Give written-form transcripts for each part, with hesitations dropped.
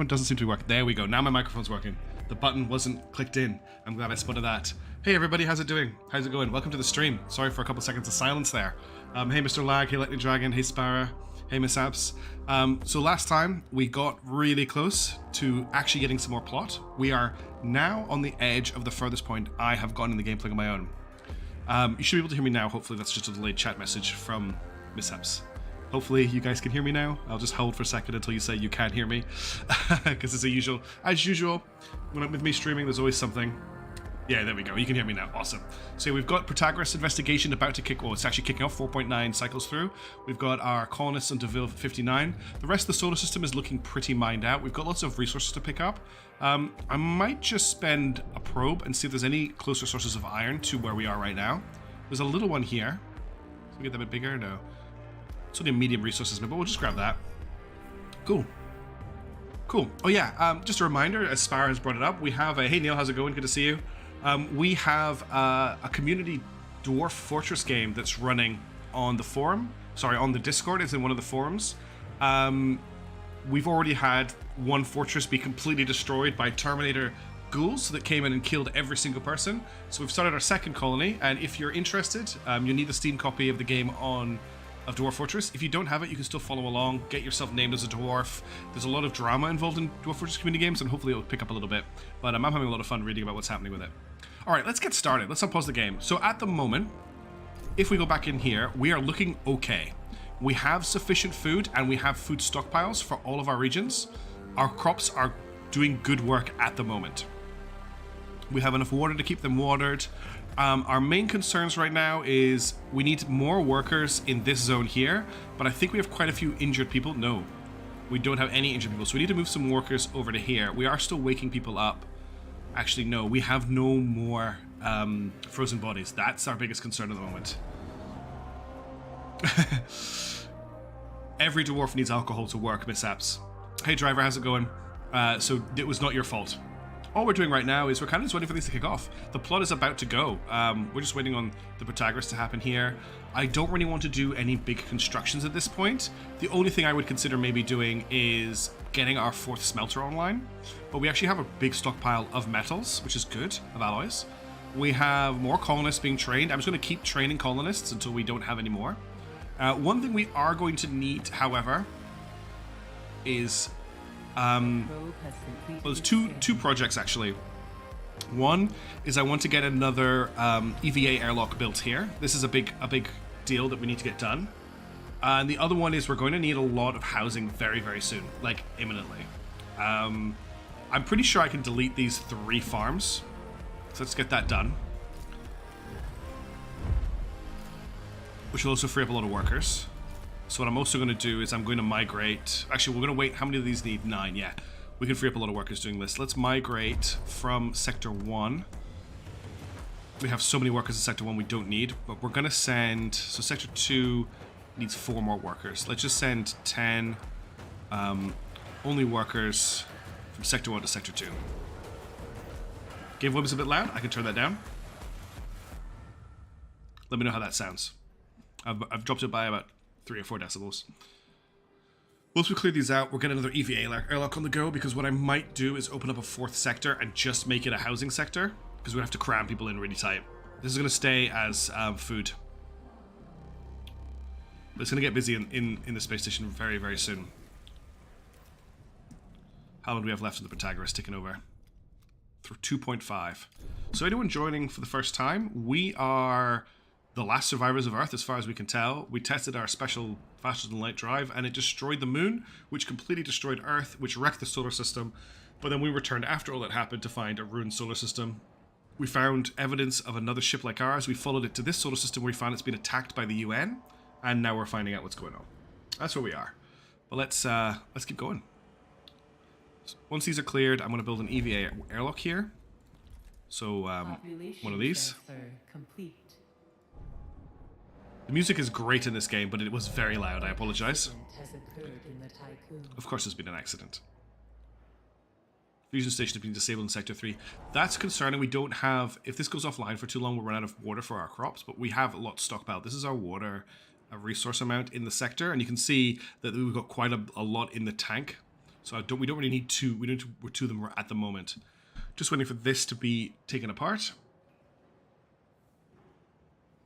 microphone doesn't seem to be working. There we go. Now my microphone's working. The button wasn't clicked in. I'm glad I spotted that. Hey everybody, how's it doing? How's it going? Welcome to the stream. Sorry for a couple seconds of silence there. Hey Mr. Lag, hey Lightning Dragon, hey Sparrow, hey Miss Abs. So last time we got really close to actually getting some more plot. We are now on the edge of the furthest point I have gone in the gameplay on my own. You should be able to hear me now. Hopefully that's just a delayed chat message from Miss Abs. Hopefully you guys can hear me now. I'll just hold for a second until you say you can't hear me. Because as usual, when with me streaming, there's always something. Yeah, there we go. You can hear me now. Awesome. So we've got Protagoras investigation about to kick. Well, it's actually kicking off. 4.9 cycles through. We've got our colonists on Deville 59. The rest of the solar system is looking pretty mined out. We've got lots of resources to pick up. I might just spend a probe and see if there's any closer sources of iron to where we are right now. There's a little one here. Can we get that a bit bigger? No. It's only a medium resources, but we'll just grab that. Cool. Oh yeah, just a reminder, as Sparrow has brought it up, we have a, hey Neil, how's it going? Good to see you. We have a community dwarf fortress game that's running on the forum. Sorry, on the Discord. It's in one of the forums. We've already had one fortress be completely destroyed by Terminator ghouls that came in and killed every single person. So we've started our second colony, and if you're interested, you need the Steam copy of the game of Dwarf Fortress. If you don't have it, you can still follow along, get yourself named as a dwarf. There's a lot of drama involved in Dwarf Fortress community games, and hopefully it'll pick up a little bit. But I'm having a lot of fun reading about what's happening with it. Alright, let's get started. Let's unpause the game. So at the moment, if we go back in here, we are looking okay. We have sufficient food, and we have food stockpiles for all of our regions. Our crops are doing good work at the moment. We have enough water to keep them watered. Our main concerns right now is we need more workers in this zone here, but I think we have quite a few injured people. No, we don't have any injured people, so we need to move some workers over to here. We are still waking people up. Actually, no, we have no more frozen bodies. That's our biggest concern at the moment. Every dwarf needs alcohol to work, mishaps. Hey driver, how's it going? So it was not your fault. All we're doing right now is we're kind of just waiting for things to kick off. The plot is about to go. We're just waiting on the Protagoras to happen here. I don't really want to do any big constructions at this point. The only thing I would consider maybe doing is getting our 4th smelter online. But we actually have a big stockpile of metals, which is good, of alloys. We have more colonists being trained. I'm just going to keep training colonists until we don't have any more. One thing we are going to need, however, is... well, there's two projects actually. One is I want to get another EVA airlock built here. This is a big deal that we need to get done. And the other one is we're going to need a lot of housing very soon, like imminently. I'm pretty sure I can delete these 3 farms, so let's get that done. Which will also free up a lot of workers. So what I'm also going to do is I'm going to migrate... Actually, we're going to wait. How many of these need? 9, yeah. We can free up a lot of workers doing this. Let's migrate from Sector 1. We have so many workers in Sector 1 we don't need, but we're going to send... So Sector 2 needs 4 more workers. Let's just send 10 only workers from Sector 1 to Sector 2. Game Web's a bit loud. I can turn that down. Let me know how that sounds. I've dropped it by about 3 or 4 decibels. Once we clear these out, we'll get another EVA airlock on the go, because what I might do is open up a 4th sector and just make it a housing sector, because we have to cram people in really tight. This is going to stay as food. But it's going to get busy in the space station very soon. How long do we have left of the Pythagoras ticking over? Through 2.5. So anyone joining for the first time, we are... the last survivors of Earth, as far as we can tell. We tested our special faster-than-light drive, and it destroyed the moon, which completely destroyed Earth, which wrecked the solar system. But then we returned after all that happened to find a ruined solar system. We found evidence of another ship like ours. We followed it to this solar system where we found it's been attacked by the UN, and now we're finding out what's going on. That's where we are. But let's keep going. Once these are cleared, I'm going to build an EVA airlock here. So one of these. Complete. The music is great in this game, but it was very loud. I apologize. Of course there's been an accident. Fusion station has been disabled in Sector 3. That's concerning. We don't have... If this goes offline for too long, we'll run out of water for our crops, but we have a lot stockpiled. This is our water resource amount in the sector, and you can see that we've got quite a lot in the tank So we don't really need two. We don't need two of them at the moment. Just waiting for this to be taken apart.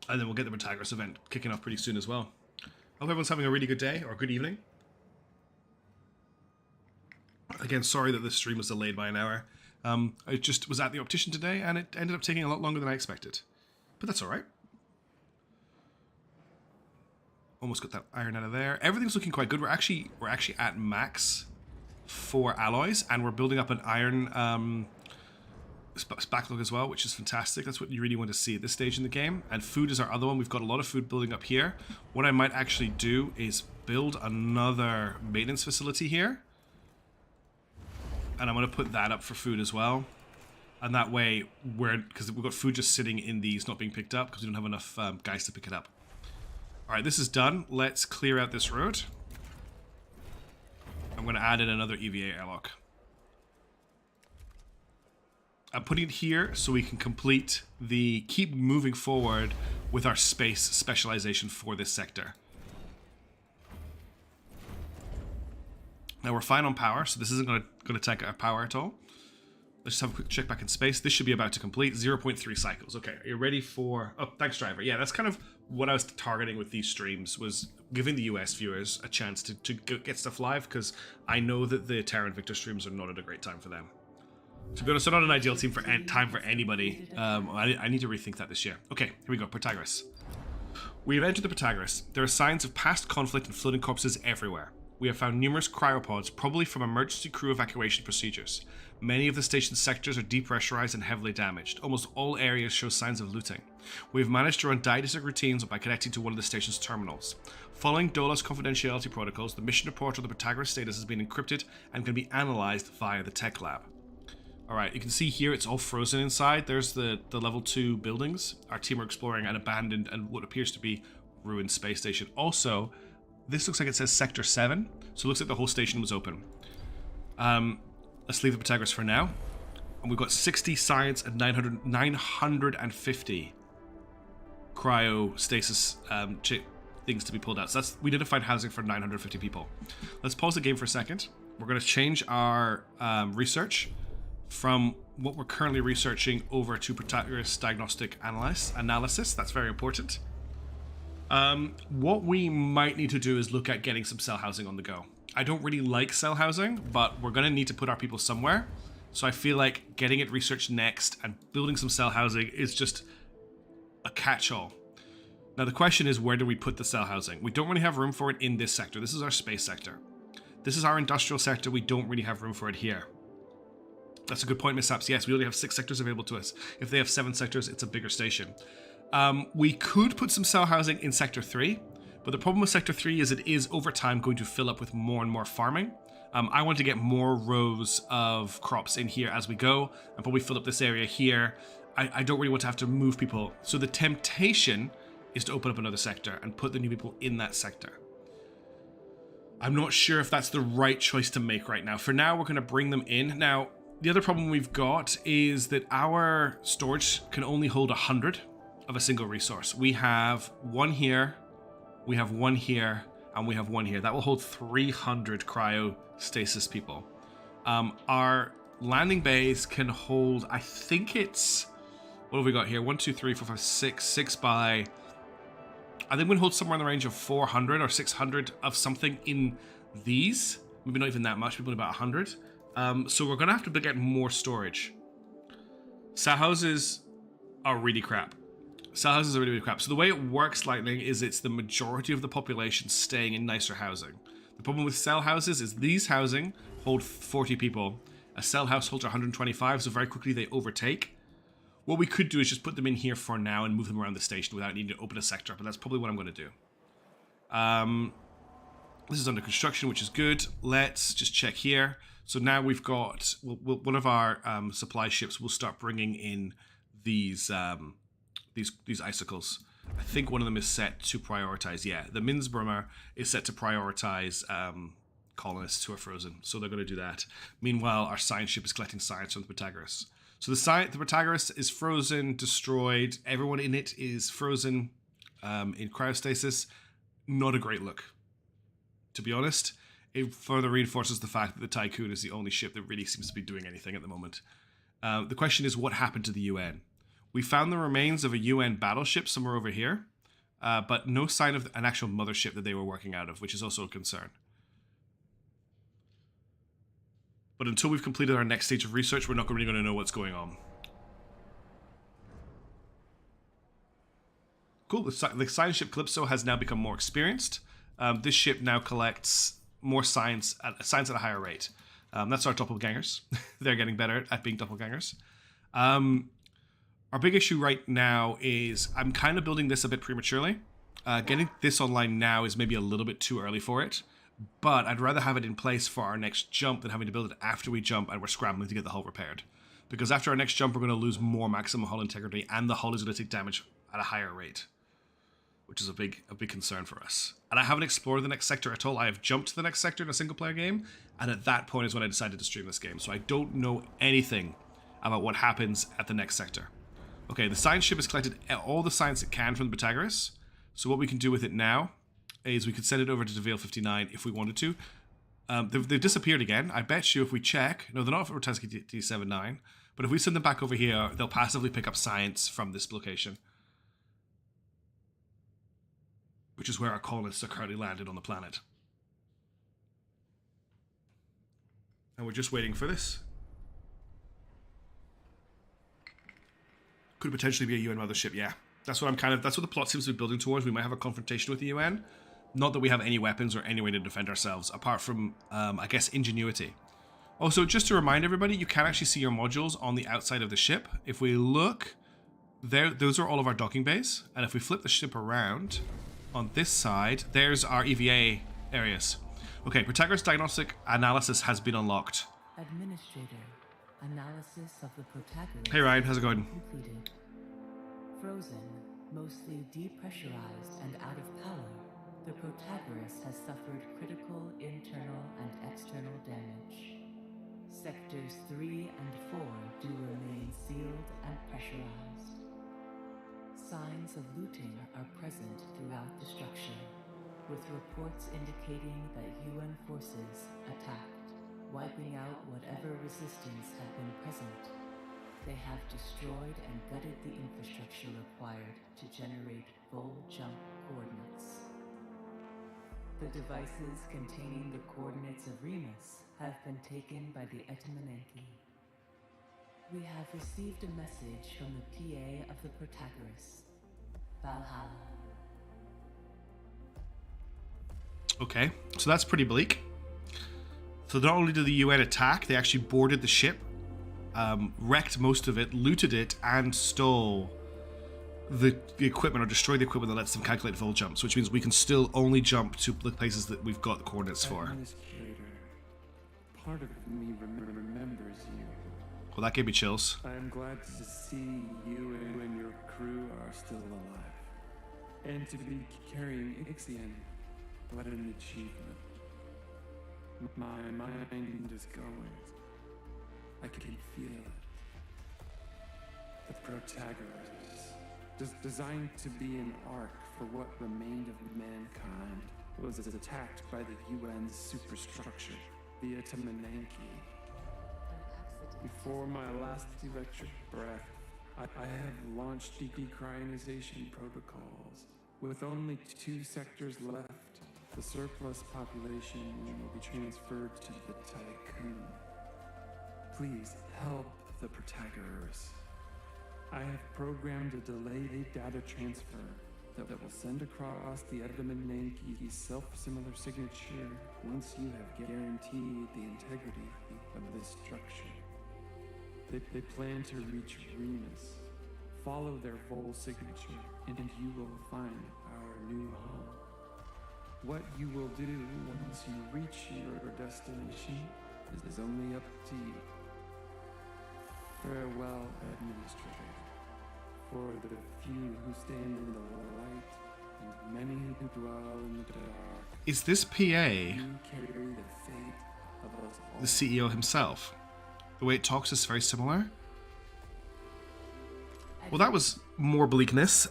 And then we'll get the Protagoras event kicking off pretty soon as well. I hope everyone's having a really good day or good evening. Again, sorry that this stream was delayed by an hour. I just was at the optician today and it ended up taking a lot longer than I expected. But that's alright. Almost got that iron out of there. Everything's looking quite good. We're actually at max for alloys, and we're building up an iron backlog as well, which is fantastic. That's what you really want to see at this stage in the game. And food is our other one. We've got a lot of food building up here. What I might actually do is build another maintenance facility here. And I'm going to put that up for food as well. And that way, because we've got food just sitting in these not being picked up because we don't have enough guys to pick it up. Alright, this is done. Let's clear out this road. I'm going to add in another EVA airlock. I'm putting it here so we can keep moving forward with our space specialization for this sector. Now we're fine on power, so this isn't going to take our power at all. Let's just have a quick check back in space. This should be about to complete. 0.3 cycles. Okay, are you ready for... Oh, thanks, driver. Yeah, that's kind of what I was targeting with these streams, was giving the US viewers a chance to get stuff live, because I know that the Terra and Victor streams are not at a great time for them. To be honest, they're not an ideal time for anybody. I need to rethink that this year. Okay, here we go. Protagoras. We have entered the Protagoras. There are signs of past conflict and floating corpses everywhere. We have found numerous cryopods, probably from emergency crew evacuation procedures. Many of the station's sectors are depressurized and heavily damaged. Almost all areas show signs of looting. We have managed to run diagnostic routines by connecting to one of the station's terminals. Following Dola's confidentiality protocols, the mission report of the Protagoras status has been encrypted and can be analyzed via the tech lab. Alright, you can see here it's all frozen inside. There's the level 2 buildings. Our team are exploring an abandoned and what appears to be ruined space station. Also, this looks like it says Sector 7, so it looks like the whole station was open. Let's leave the Pytagoras for now. And we've got 60 science and 950 cryostasis things to be pulled out. So we need to find housing for 950 people. Let's pause the game for a second. We're going to change our research from what we're currently researching over to Protagoras diagnostic analysis. That's very important. What we might need to do is look at getting some cell housing on the go. I don't really like cell housing, but we're going to need to put our people somewhere. So I feel like getting it researched next and building some cell housing is just a catch-all. Now the question is, where do we put the cell housing? We don't really have room for it in this sector. This is our space sector. This is our industrial sector. We don't really have room for it here. That's a good point, Mishaps. Yes, we only have 6 sectors available to us. If they have 7 sectors, it's a bigger station. We could put some cell housing in Sector 3, but the problem with Sector 3 is it is over time going to fill up with more and more farming. I want to get more rows of crops in here as we go, and probably fill up this area here. I don't really want to have to move people. So the temptation is to open up another sector and put the new people in that sector. I'm not sure if that's the right choice to make right now. For now, we're going to bring them in. Now, the other problem we've got is that our storage can only hold 100 of a single resource. We have 1 here, we have 1 here, and we have 1 here. That will hold 300 cryostasis people. Our landing bays can hold, I think it's, what have we got here? 1, 2, 3, 4, 5, 6 by, I think we can hold somewhere in the range of 400 or 600 of something in these. Maybe not even that much, maybe about 100. So we're going to have to get more storage. Cell houses are really crap. Cell houses are really, really crap. So the way it works, Lightning, is it's the majority of the population staying in nicer housing. The problem with cell houses is these housing hold 40 people. A cell house holds 125, so very quickly they overtake. What we could do is just put them in here for now and move them around the station without needing to open a sector, but that's probably what I'm going to do. This is under construction, which is good. Let's just check here. So now we've got one of our supply ships will start bringing in these icicles. I think one of them is set to prioritize. Yeah, the Minsbrumer is set to prioritize colonists who are frozen, so they're going to do that. Meanwhile, our science ship is collecting science from the Protagoras. So the Protagoras is frozen, destroyed. Everyone in it is frozen in cryostasis. Not a great look, to be honest. it further reinforces the fact that the Tycoon is the only ship that really seems to be doing anything at the moment. The question is, what happened to the UN? We found the remains of a UN battleship somewhere over here, but no sign of an actual mothership that they were working out of, which is also a concern. But until we've completed our next stage of research, we're not really going to know what's going on. Cool, the science ship Calypso has now become more experienced. This ship now collects more science at a higher rate. That's our doppelgangers. They're getting better at being doppelgangers. Our big issue right now is I'm kind of building this a bit prematurely. Getting this online now is maybe a little bit too early for it, but I'd rather have it in place for our next jump than having to build it after we jump and we're scrambling to get the hull repaired. Because after our next jump, we're going to lose more maximum hull integrity and the hull is going to take damage at a higher rate, which is a big concern for us. And I haven't explored the next sector at all. I have jumped to the next sector in a single player game, and at that point is when I decided to stream this game. So I don't know anything about what happens at the next sector. Okay, the science ship has collected all the science it can from the Pytagoras. So what we can do with it now is we could send it over to Devale 59 if we wanted to. They've disappeared again. I bet you if we check... No, they're not for Rotaski T79. But if we send them back over here, they'll passively pick up science from this location. Which is where our colonists are currently landed on the planet. And we're just waiting for this. Could potentially be a UN mothership, yeah. That's what the plot seems to be building towards. We might have a confrontation with the UN. Not that we have any weapons or any way to defend ourselves, apart from, I guess, ingenuity. Also, just to remind everybody, you can actually see your modules on the outside of the ship. If we look, there, those are all of our docking bays. And if we flip the ship around, on this side, there's our EVA areas. Okay, Protagoras diagnostic analysis has been unlocked. Administrator, analysis of the Protagoras. Hey Ryan, how's it going? Completed. Frozen, mostly depressurized and out of power, the Protagoras has suffered critical internal and external damage. Sectors 3 and 4 do remain sealed and pressurized. Signs of looting are present throughout the structure, with reports indicating that UN forces attacked, wiping out whatever resistance had been present. They have destroyed and gutted the infrastructure required to generate full jump coordinates. The devices containing the coordinates of Remus have been taken by the Etamanenki. We have received a message from the PA of the Protagoras, Valhalla. Okay, so that's pretty bleak. So not only did the UN attack, they actually boarded the ship, wrecked most of it, looted it, and stole the equipment, or destroyed the equipment that lets them calculate full jumps, which means we can still only jump to the places that we've got the coordinates for. Part of me remembers you. Well, that gave me chills. I am glad to see you and your crew are still alive. And to be carrying Ixion. What an achievement. My mind is going. I can feel it. The Protagoras, designed to be an ark for what remained of mankind, was attacked by the UN's superstructure, the Etamanenki. Before my last electric breath, I have launched decryonization protocols. With only 2 sectors left, the surplus population will be transferred to the Tycoon. Please help the Protagoras. I have programmed a delayed data transfer that will send across the Etamanenki's self-similar signature once you have guaranteed the integrity of this structure. They plan to reach Remus. Follow their Vol signature, and you will find our new home. What you will do once you reach your destination is only up to you. Farewell, Administrator. For the few who stand in the light, and many who dwell in the dark. Is this PA You carry the fate of us all. the CEO himself? The way it talks is very similar. Well, that was more bleakness.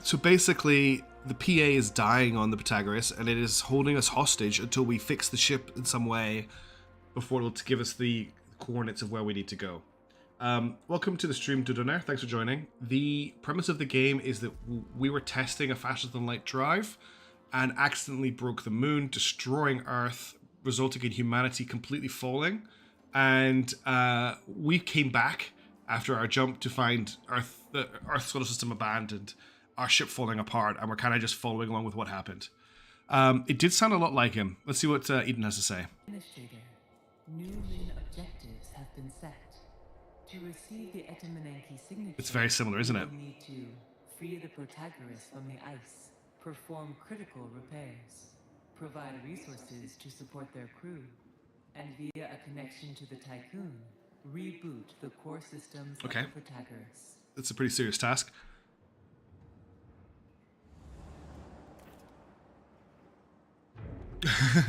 So basically, the PA is dying on the Pytagoras, and it is holding us hostage until we fix the ship in some way before it'll give us the coordinates of where we need to go. Welcome to the stream, Dudoner. Thanks for joining. The premise of the game is that we were testing a faster-than-light drive and accidentally broke the moon, destroying Earth, resulting in humanity completely falling. And we came back after our jump to find the Earth solar system abandoned, our ship falling apart, and we're kind of just following along with what happened. It did sound a lot like him. Let's see what Eden has to say. Administrator, new mission objectives have been set. To receive the Etamanenki signature, It's very similar, isn't it? you will need to free the Protagoras from the ice, perform critical repairs, provide resources to support their crew, and via a connection to the Tycoon, reboot the core systems of the Protagoras. That's a pretty serious task.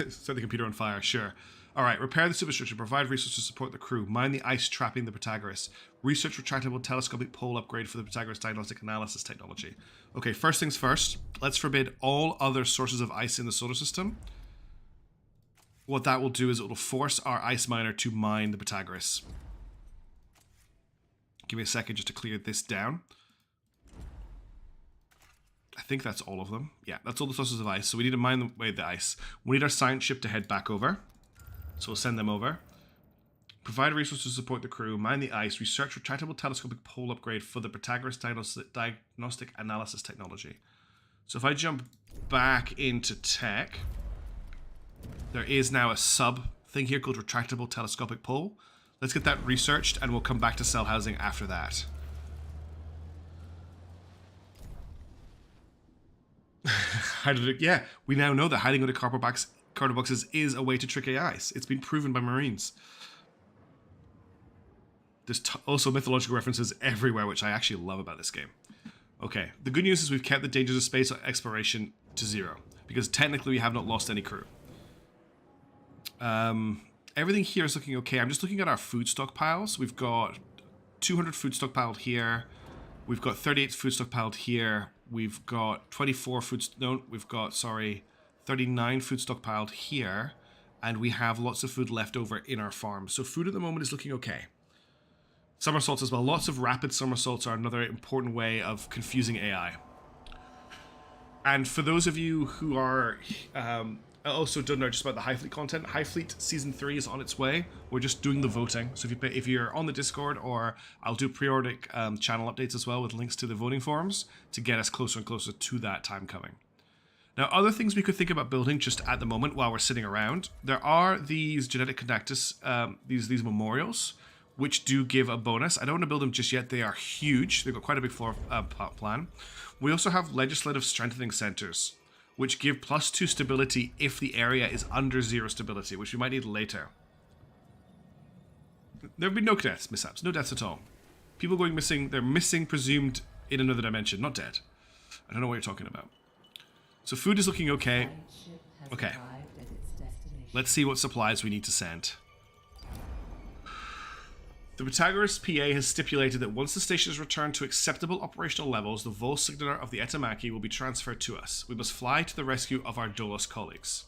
Set the computer on fire, sure. Alright, repair the superstructure, provide resources to support the crew, mine the ice trapping the Protagoras, research retractable telescopic pole upgrade for the Protagoras diagnostic analysis technology. Okay, first things first, let's forbid all other sources of ice in the solar system. What that will do is it will force our ice miner to mine the Protagoras. Give me a second just to clear this down. I think that's all of them. Yeah, that's all the sources of ice. So we need to mine the ice. We need our science ship to head back over. So we'll send them over. Provide resources to support the crew. Mine the ice. Research retractable telescopic pole upgrade for the Protagoras diagnostic analysis technology. So if I jump back into tech, there is now a sub thing here called retractable telescopic pole. Let's get that researched and we'll come back to cell housing after that. How did it? Yeah, we now know that hiding under cardboard boxes is a way to trick AIs. It's been proven by Marines. There's also mythological references everywhere, which I actually love about this game. Okay, the good news is we've kept the dangers of space exploration to 0, because technically we have not lost any crew. Everything here is looking okay. I'm just looking at our food stockpiles. We've got 200 food stockpiled here. We've got 38 food stockpiled here. We've got 24 food... No, we've got, sorry, 39 food stockpiled here. And we have lots of food left over in our farm. So food at the moment is looking okay. Somersaults as well. Lots of rapid somersaults are another important way of confusing AI. And for those of you who are... also don't know just about the Hive Fleet content. Hive Fleet Season 3 is on its way. We're just doing the voting. So if you're on the Discord, or I'll do periodic channel updates as well with links to the voting forums to get us closer and closer to that time coming. Now, other things we could think about building just at the moment while we're sitting around. There are these genetic connectus, these memorials, which do give a bonus. I don't want to build them just yet. They are huge. They've got quite a big floor plan. We also have legislative strengthening centers, which give +2 stability if the area is under 0 stability, which we might need later. There have been no mishaps, no deaths at all. People going missing, they're missing presumed in another dimension, not dead. I don't know what you're talking about. So food is looking okay. Okay. Let's see what supplies we need to send. The Protagoras PA has stipulated that once the station is returned to acceptable operational levels, the Vol signaler of the Etamaki will be transferred to us. We must fly to the rescue of our Dolos colleagues.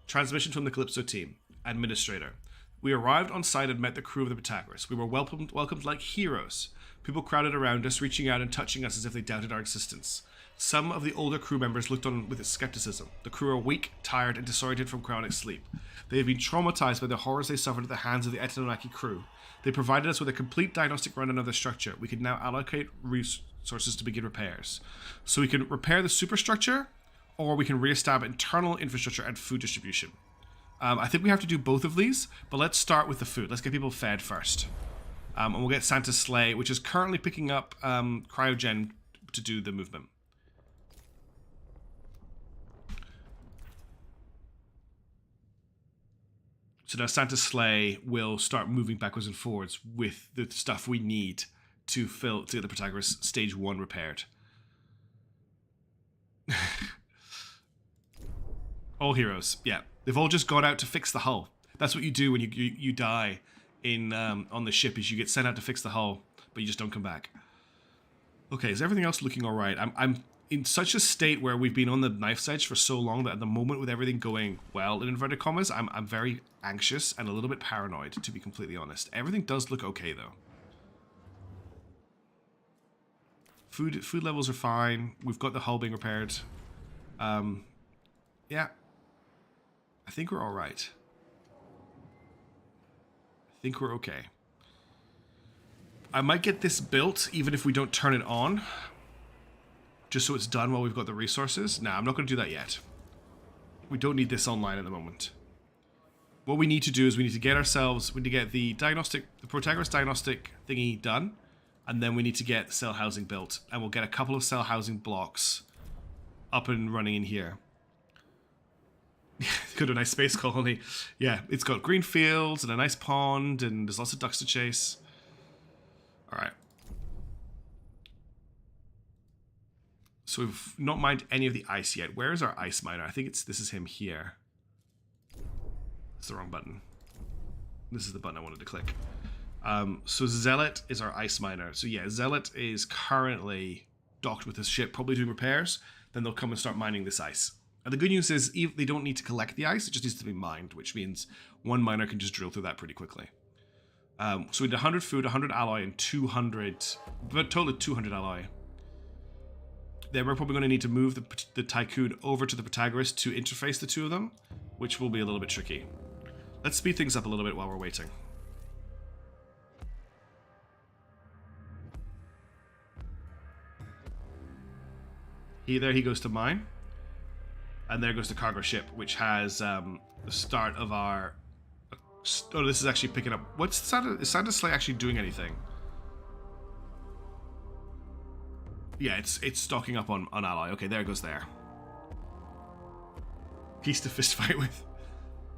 Transmission from the Calypso team. Administrator. We arrived on site and met the crew of the Protagoras. We were welcomed like heroes. People crowded around us, reaching out and touching us as if they doubted our existence. Some of the older crew members looked on with skepticism. The crew are weak, tired, and disoriented from chronic sleep. They have been traumatized by the horrors they suffered at the hands of the Etamaki crew. They provided us with a complete diagnostic rundown of the structure. We can now allocate resources to begin repairs. So we can repair the superstructure, or we can re-establish internal infrastructure and food distribution. I think we have to do both of these, but let's start with the food. Let's get people fed first. And we'll get Santa's sleigh, which is currently picking up cryogen to do the movement. So now Santa's sleigh will start moving backwards and forwards with the stuff we need to get the Protagoras stage 1 repaired. All heroes, yeah. They've all just gone out to fix the hull. That's what you do when you die in on the ship, is you get sent out to fix the hull, but you just don't come back. Okay, is everything else looking all right? in such a state where we've been on the knife's edge for so long that at the moment with everything going well, in inverted commas, I'm very anxious and a little bit paranoid, to be completely honest. Everything does look okay, though. Food levels are fine. We've got the hull being repaired. Yeah. I think we're all right. I think we're okay. I might get this built even if we don't turn it on. Just so it's done while we've got the resources. Nah, I'm not going to do that yet. We don't need this online at the moment. What we need to do is we need to get the Protagoras diagnostic thingy done. And then we need to get cell housing built. And we'll get a couple of cell housing blocks up and running in here. Got a nice space colony. Yeah, it's got green fields and a nice pond and there's lots of ducks to chase. Alright. So we've not mined any of the ice yet. Where is our ice miner? I think this is him here. It's the wrong button. This is the button I wanted to click. So Zealot is our ice miner. So yeah, Zealot is currently docked with his ship, probably doing repairs. Then they'll come and start mining this ice. And the good news is they don't need to collect the ice, it just needs to be mined, which means one miner can just drill through that pretty quickly. So we did 100 food, 100 alloy, and 200, but totally 200 alloy. Then we're probably going to need to move the Tycoon over to the Pythagoras to interface the two of them, which will be a little bit tricky. Let's speed things up a little bit while we're waiting. There he goes to mine. And there goes the cargo ship, which has the start of our... Oh, this is actually picking up... What's Santa? Is Santa Sleigh actually doing anything? Yeah, it's stocking up on alloy. Okay, there it goes there. Geese to fist fight with.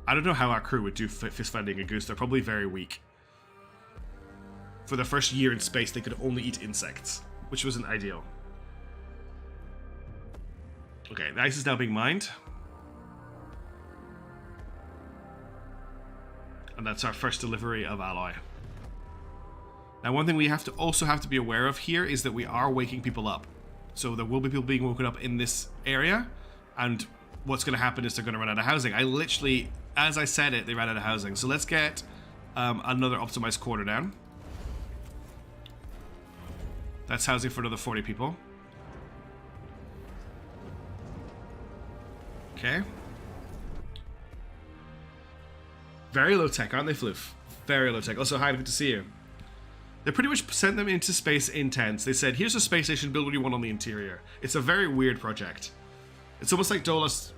I don't know how our crew would do fist fighting a goose. They're probably very weak. For the first year in space, they could only eat insects, which wasn't ideal. Okay, the ice is now being mined. And that's our first delivery of alloy. Now, one thing we also have to be aware of here is that we are waking people up. So there will be people being woken up in this area, and what's going to happen is they're going to run out of housing. I literally, as I said it, they ran out of housing. So let's get another optimized quarter down. That's housing for another 40 people. Okay. Very low tech, aren't they, Floof? Very low tech. Also, hi, good to see you. They pretty much sent them into space in tents. They said, here's a space station, build what you want on the interior. It's a very weird project. It's almost like Dolus...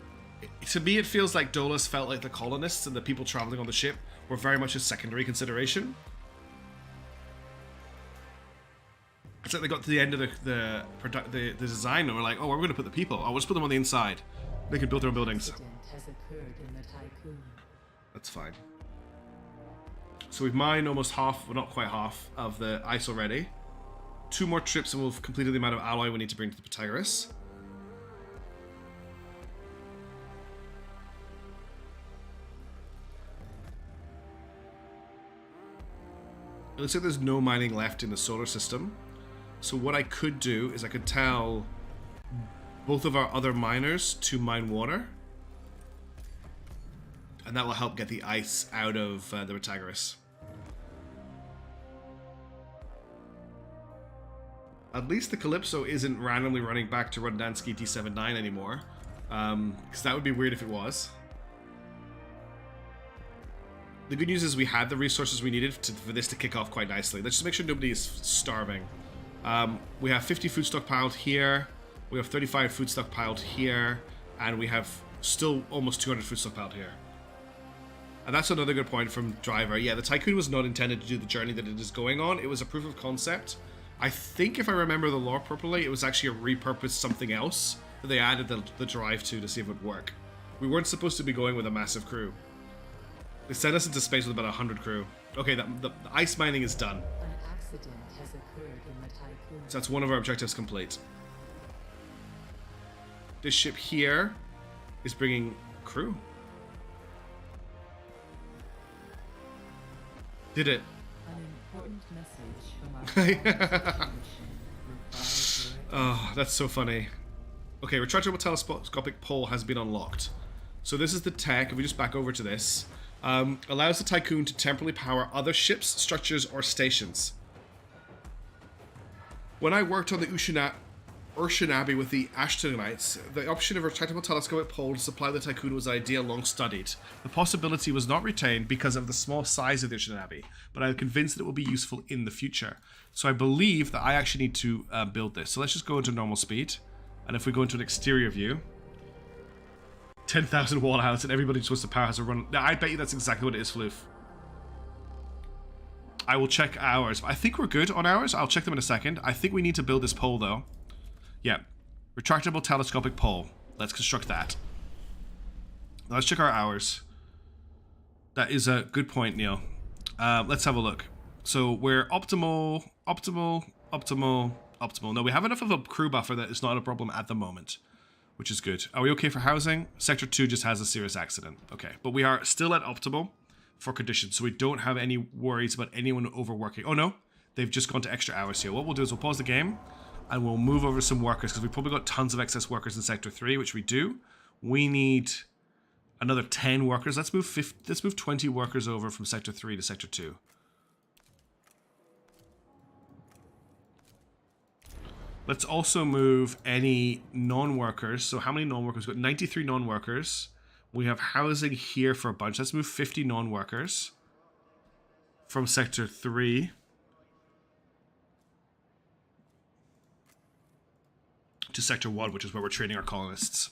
To me, it feels like Dolus felt like the colonists and the people traveling on the ship were very much a secondary consideration. It's like they got to the end of the design and were like, oh, we're going to put the people. Oh, we'll just put them on the inside. They can build their own buildings. Has occurred in the Tycoon. That's fine. So we've mined almost half, well not quite half, of the ice already. 2 more trips and we've completed the amount of alloy we need to bring to the Protagoras. It looks like there's no mining left in the solar system. So what I could do is I could tell both of our other miners to mine water. And that will help get the ice out of the Protagoras. At least the Calypso isn't randomly running back to Rundansky D79 anymore. Because that would be weird if it was. The good news is we had the resources we needed for this to kick off quite nicely. Let's just make sure nobody is starving. We have 50 food stockpiled here. We have 35 food stockpiled here. And we have still almost 200 food stockpiled here. And that's another good point from Driver. Yeah, the Tycoon was not intended to do the journey that it is going on. It was a proof of concept. I think if I remember the lore properly, it was actually a repurposed something else that they added the drive to see if it would work. We weren't supposed to be going with a massive crew. They sent us into space with about 100 crew. Okay, the ice mining is done. An accident has occurred in the Tycoon. So that's one of our objectives complete. This ship here is bringing crew. Did it? An important message from our mission requires your Oh, that's so funny. Okay, retractable telescopic pole has been unlocked. So this is the tech, if we just back over to this. Allows the Tycoon to temporarily power other ships, structures, or stations. When I worked on the Urshan Abbey with the Ashtonites, the option of a retractable telescopic pole to supply the Tycoon was an idea long studied. The possibility was not retained because of the small size of the Urshan Abbey, but I'm convinced that it will be useful in the future. So I believe that I actually need to build this. So let's just go into normal speed. And if we go into an exterior view, 10,000 wall house and everybody just wants to power has a run. Now, I bet you that's exactly what it is, Floof. I will check ours. I think we're good on ours. I'll check them in a second. I think we need to build this pole, though. Yeah. Retractable telescopic pole. Let's construct that. Now, let's check our hours. That is a good point, Neil. Let's have a look. So we're optimal. No, we have enough of a crew buffer that it's not a problem at the moment, which is good. Are we okay for housing? Sector 2 just has a serious accident. Okay, but we are still at optimal for conditions, so we don't have any worries about anyone overworking. Oh no, they've just gone to extra hours here. What we'll do is we'll pause the game and we'll move over some workers because we've probably got tons of excess workers in Sector 3, which we do. We need another 10 workers. Let's move 20 workers over from Sector 3 to Sector 2. Let's also move any non-workers. So how many non-workers? We've got 93 non-workers. We have housing here for a bunch. Let's move 50 non-workers from Sector 3 to Sector 1, which is where we're training our colonists.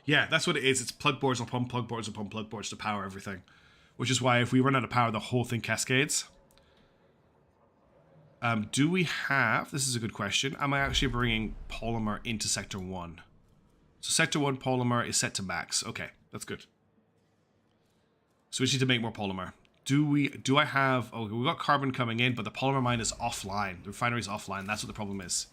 Yeah, that's what it is. It's plug boards upon plug boards upon plug boards to power everything. Which is why if we run out of power, the whole thing cascades. Do we have... This is a good question. Am I actually bringing polymer into Sector 1? So Sector 1 polymer is set to max. Okay, that's good. So we just need to make more polymer. Do I have... Oh, we've got carbon coming in, but the polymer mine is offline. The refinery is offline. That's what the problem is.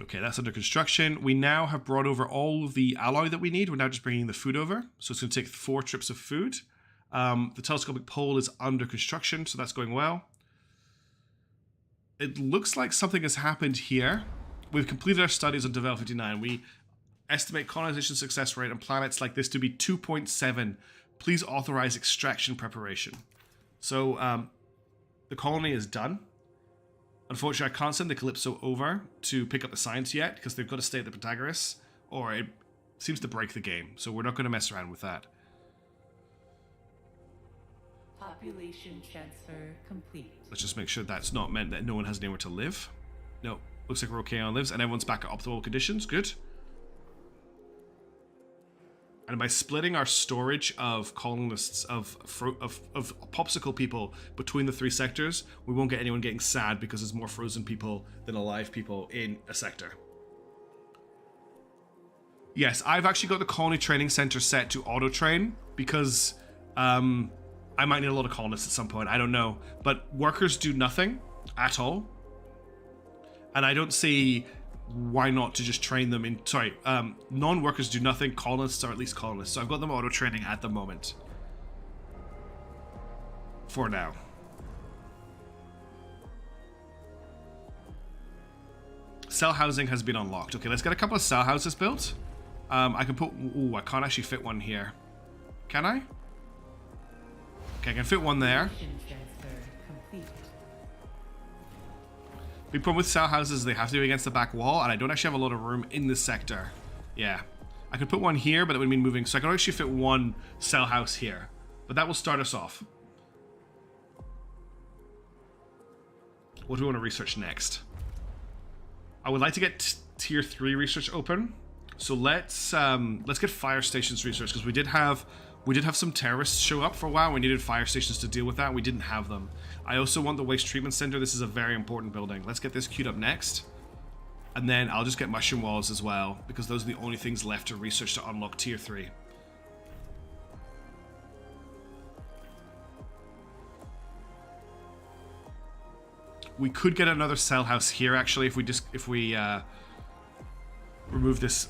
Okay, that's under construction. We now have brought over all of the alloy that we need. We're now just bringing the food over. So it's going to take 4 trips of food. The telescopic pole is under construction, so that's going well. It looks like something has happened here. We've completed our studies on Devel 59. We estimate colonization success rate on planets like this to be 2.7. Please authorize extraction preparation. So the colony is done. Unfortunately, I can't send the Calypso over to pick up the science yet because they've got to stay at the Protagoras, or it seems to break the game. So we're not going to mess around with that. Population transfer complete. Let's just make sure that's not meant that no one has anywhere to live. No, looks like we're okay on lives, and everyone's back at optimal conditions. Good. And by splitting our storage of colonists of popsicle people between the 3 sectors, we won't get anyone getting sad because there's more frozen people than alive people in a sector. Yes, I've actually got the colony training center set to auto train because I might need a lot of colonists at some point. I don't know. But workers do nothing at all. And I don't see why not to just train them in... Sorry, non-workers do nothing. Colonists are at least colonists. So I've got them auto-training at the moment. For now. Cell housing has been unlocked. Okay, let's get a couple of cell houses built. I can put... Ooh, I can't actually fit one here. Can I? Okay, I can fit one there. Big problem with cell houses is they have to be against the back wall, and I don't actually have a lot of room in this sector. Yeah. I could put one here, but it would mean moving. So I can actually fit one cell house here. But that will start us off. What do we want to research next? I would like to get tier 3 research open. So let's get fire stations research, because we did have some terrorists show up for a while. We needed fire stations to deal with that. We didn't have them. I also want the waste treatment center. This is a very important building. Let's get this queued up next. And then I'll just get mushroom walls as well, because those are the only things left to research to unlock tier 3. We could get another cell house here actually if we remove this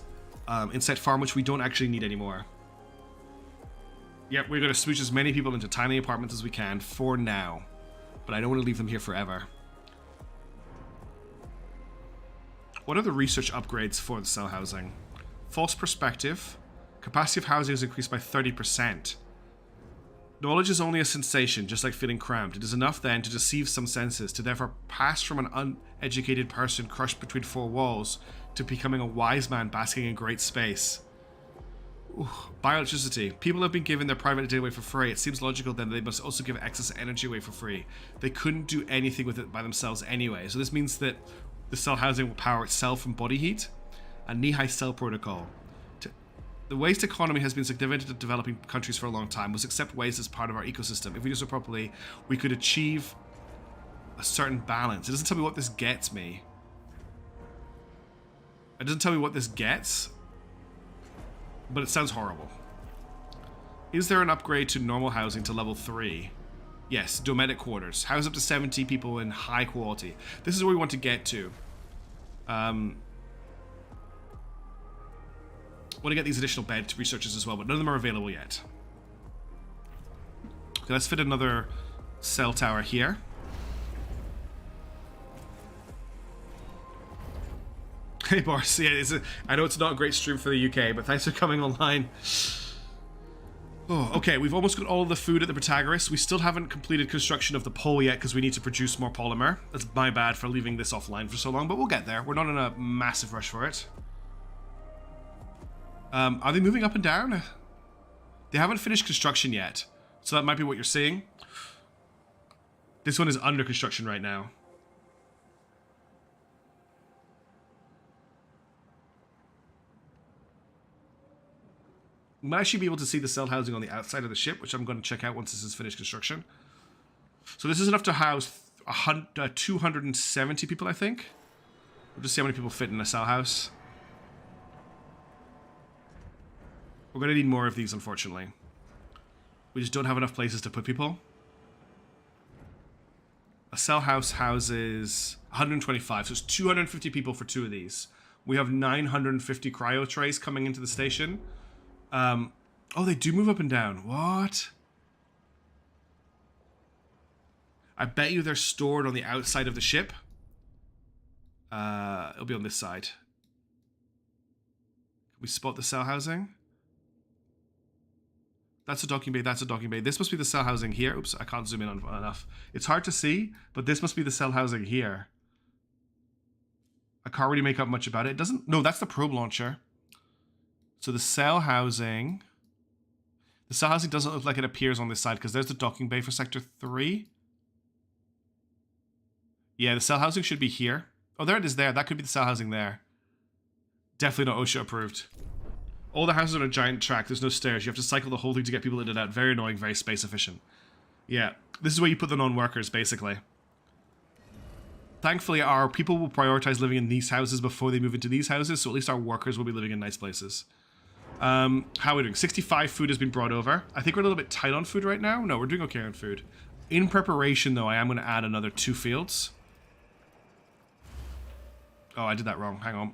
insect farm, which we don't actually need anymore. Yep, we're going to smooch as many people into tiny apartments as we can for now. But I don't want to leave them here forever. What are the research upgrades for the cell housing? False perspective. Capacity of housing is increased by 30%. Knowledge is only a sensation, just like feeling cramped. It is enough then to deceive some senses, to therefore pass from an uneducated person crushed between four walls to becoming a wise man basking in great space. Ooh, bioelectricity. People have been given their private data away for free. It seems logical then they must also give excess energy away for free. They couldn't do anything with it by themselves anyway. So this means that the cell housing will power itself from body heat. A knee-high cell protocol. The waste economy has been significant in developing countries for a long time. Must accept waste as part of our ecosystem. If we do so properly, we could achieve a certain balance. It doesn't tell me what this gets me. It doesn't tell me what this gets, but it sounds horrible. Is there an upgrade to normal housing to level 3? Yes, domestic quarters. House up to 70 people in high quality. This is where we want to get to. Want to get these additional bed researchers as well, but none of them are available yet. Okay, let's fit another cell tower here. Hey Boris, yeah, I know it's not a great stream for the UK, but thanks for coming online. Oh, okay, we've almost got all of the food at the Protagoras. We still haven't completed construction of the pole yet because we need to produce more polymer. That's my bad for leaving this offline for so long, but we'll get there. We're not in a massive rush for it. Are they moving up and down? They haven't finished construction yet, so that might be what you're seeing. This one is under construction right now. We might actually be able to see the cell housing on the outside of the ship, which I'm going to check out once this is finished construction. So this is enough to house 270 people, I think. We'll just see how many people fit in a cell house. We're going to need more of these, unfortunately. We just don't have enough places to put people. A cell house houses 125, so it's 250 people for 2 of these. We have 950 cryo trays coming into the station. Oh, they do move up and down. What? I bet you they're stored on the outside of the ship. It'll be on this side. Can we spot the cell housing? That's a docking bay, that's a docking bay. This must be the cell housing here. Oops, I can't zoom in on enough. It's hard to see, but this must be the cell housing here. I can't really make out much about it. It doesn't... No, that's the probe launcher. So the cell housing... The cell housing doesn't look like it appears on this side, because there's the docking bay for Sector 3. Yeah, the cell housing should be here. Oh, there it is there. That could be the cell housing there. Definitely not OSHA approved. All the houses are on a giant track. There's no stairs. You have to cycle the whole thing to get people in and out. Very annoying, very space efficient. Yeah, this is where you put the non-workers, basically. Thankfully, our people will prioritize living in these houses before they move into these houses, so at least our workers will be living in nice places. How are we doing? 65 food has been brought over. I think we're a little bit tight on food right now. No, we're doing okay on food. In preparation, though, I am going to add another 2 fields. Oh, I did that wrong. Hang on.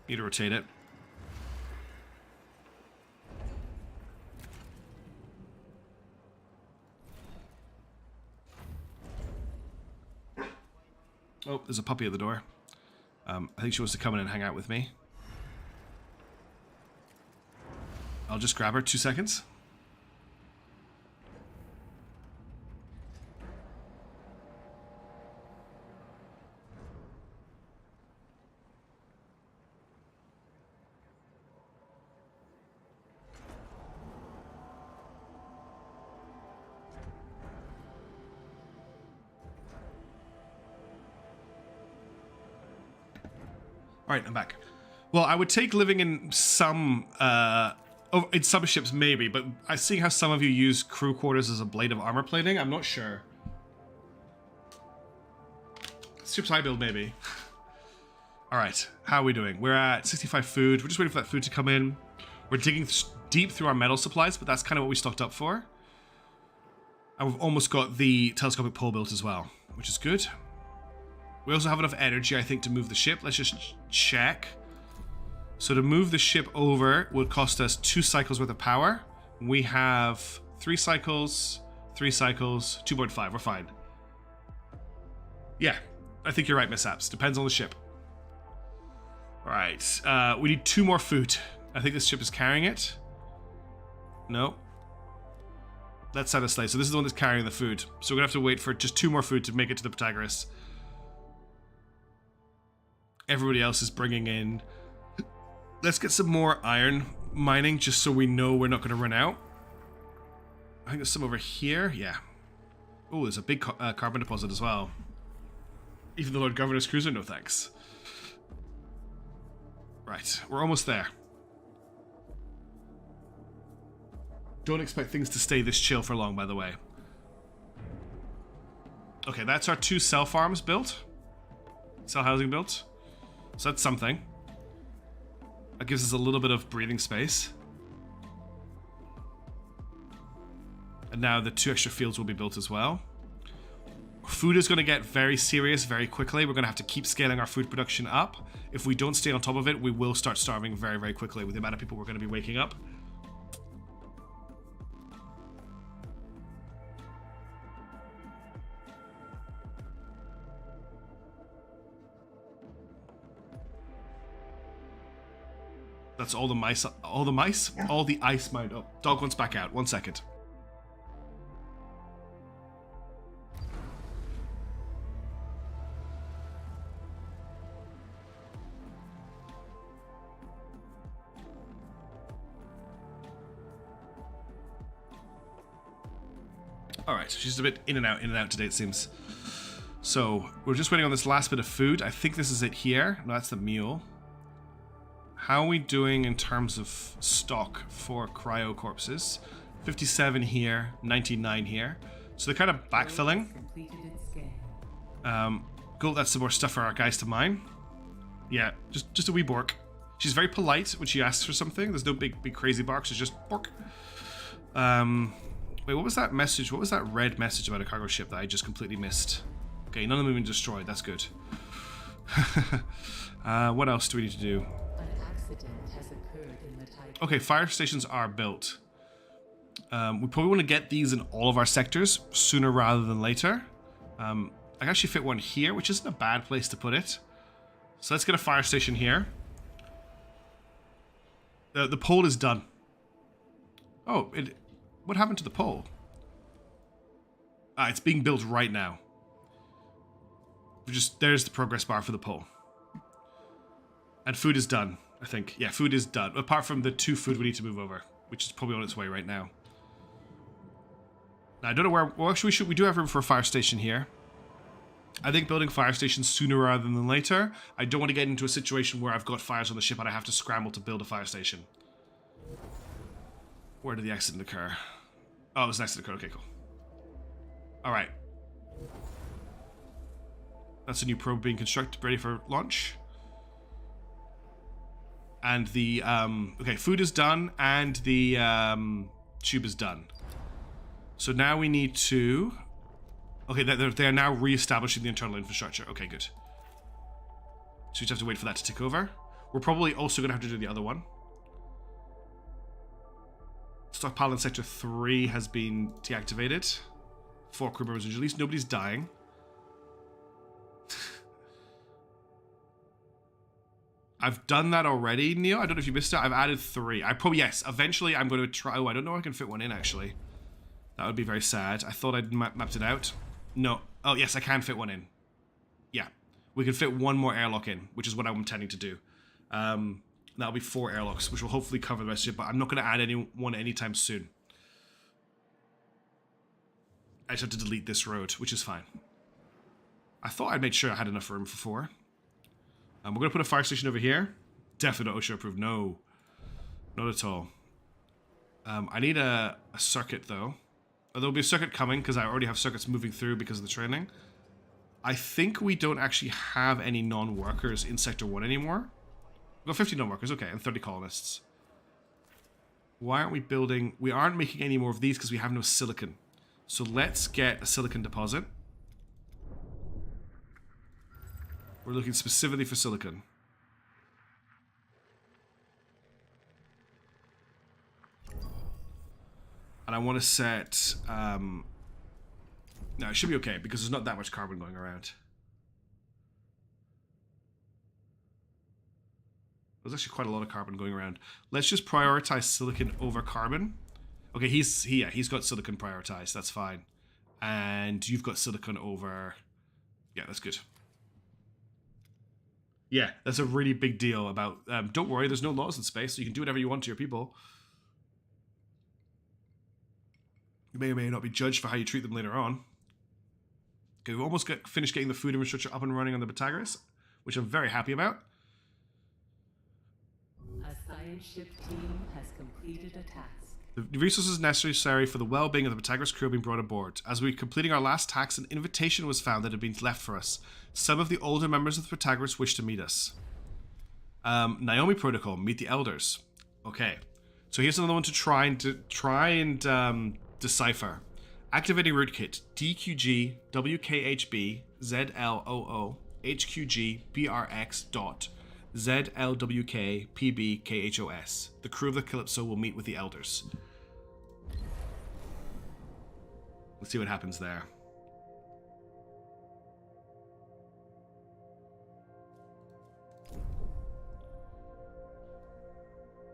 Need to rotate it. Oh, there's a puppy at the door. I think she wants to come in and hang out with me. I'll just grab her. 2 seconds. Alright, I'm back. Well, I would take living in some ships maybe, but I see how some of you use crew quarters as a blade of armor plating. I'm not sure. Ship's high build, maybe. Alright, how are we doing? We're at 65 food. We're just waiting for that food to come in. We're digging deep through our metal supplies, but that's kind of what we stocked up for. And we've almost got the telescopic pole built as well, which is good. We also have enough energy, I think, to move the ship. Let's just check. So to move the ship over would cost us 2 cycles worth of power. We have 3 cycles, 2.5. We're fine. Yeah, I think you're right, mishaps. Depends on the ship. Alright, we need 2 more food. I think this ship is carrying it. No. That's out of slate. So this is the one that's carrying the food. So we're going to have to wait for just 2 more food to make it to the Protagoras. Everybody else is bringing in... Let's get some more iron mining just so we know we're not going to run out. I think there's some over here. Yeah. Oh, there's a big carbon deposit as well. Even the Lord Governor's cruiser, no thanks. Right, we're almost there. Don't expect things to stay this chill for long, by the way. Okay, that's our 2 cell farms built. Cell housing built. So that's something. That gives us a little bit of breathing space. And now the 2 extra fields will be built as well. Food is going to get very serious very quickly. We're going to have to keep scaling our food production up. If we don't stay on top of it, we will start starving very, very quickly with the amount of people we're going to be waking up. That's all the mice. All the mice? All the ice mined. Oh, dog wants back out. 1 second. Alright, she's a bit in and out today, it seems. So, we're just waiting on this last bit of food. I think this is it here. No, that's the mule. How are we doing in terms of stock for cryo corpses? 57 here, 99 here. So they're kind of backfilling. Cool, that's some more stuff for our guys to mine. Yeah, just a wee bork. She's very polite when she asks for something. There's no big crazy barks, it's just bork. Wait, what was that message? What was that red message about a cargo ship that I just completely missed? Okay, none of them have been destroyed. That's good. What else do we need to do? An accident has occurred in the Titan. Okay, fire stations are built. We probably want to get these in all of our sectors sooner rather than later. I can actually fit one here, which isn't a bad place to put it. So let's get a fire station here. The pole is done. Oh, what happened to the pole? It's being built right now. There's the progress bar for the pole. And food is done, I think. Yeah, food is done. Apart from the 2 food we need to move over, which is probably on its way right now. Now, I don't know where... Well, actually, we do have room for a fire station here. I think building fire stations sooner rather than later. I don't want to get into a situation where I've got fires on the ship and I have to scramble to build a fire station. Where did the accident occur? Oh, it was an accident occurred. Okay, cool. Alright. That's a new probe being constructed, ready for launch. And the, okay, food is done, and the tube is done. So now we need to... Okay, they are now re-establishing the internal infrastructure. Okay, good. So we just have to wait for that to tick over. We're probably also going to have to do the other one. Stockpile in Sector 3 has been deactivated. 4 crew members released. Nobody's dying. I've done that already, Neo. I don't know if you missed it. I've added 3. Yes, eventually I'm going to try... Oh, I don't know if I can fit one in, actually. That would be very sad. I thought I'd mapped it out. No. Oh, yes, I can fit one in. Yeah. We can fit 1 more airlock in, which is what I'm intending to do. That'll be 4 airlocks, which will hopefully cover the rest of it, but I'm not going to add one anytime soon. I just have to delete this road, which is fine. I thought I'd made sure I had enough room for 4. We're going to put a fire station over here. Definitely not OSHA approved. No. Not at all. I need a circuit, though. There'll be a circuit coming, because I already have circuits moving through because of the training. I think we don't actually have any non-workers in Sector 1 anymore. We've got 50 non-workers, okay, and 30 colonists. Why aren't we building... We aren't making any more of these because we have no silicon. So let's get a silicon deposit. We're looking specifically for silicon. And I want to set... no, it should be okay, because there's not that much carbon going around. There's actually quite a lot of carbon going around. Let's just prioritize silicon over carbon. Okay, he's got silicon prioritized. That's fine. And you've got silicon over... Yeah, that's good. Yeah, that's a really big deal about... don't worry, there's no laws in space, so you can do whatever you want to your people. You may or may not be judged for how you treat them later on. Okay, we've almost finished getting the food infrastructure up and running on the Pytagoras, which I'm very happy about. A science ship team has completed a task. The resources necessary for the well-being of the Protagoras crew have been brought aboard. As we were completing our last task, an invitation was found that had been left for us. Some of the older members of the Protagoras wished to meet us. Naomi Protocol, meet the elders. Okay, so here's another one to try and decipher. Activating rootkit DQG WKHB ZLOO HQG BRX dot ZLWK PBKHOS. The crew of the Calypso will meet with the elders. Let's see what happens there.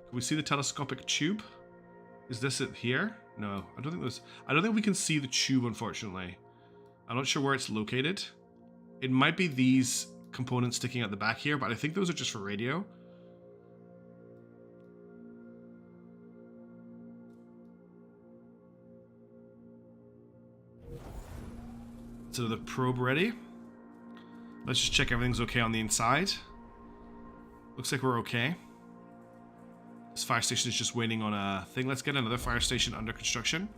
Can we see the telescopic tube? Is this it here? No, I don't think we can see the tube, unfortunately. I'm not sure where it's located. It might be these components sticking out the back here, but I think those are just for radio. So the probe ready. Let's just check everything's okay on the inside. Looks like we're okay. This fire station is just waiting on a thing. Let's get another fire station under construction.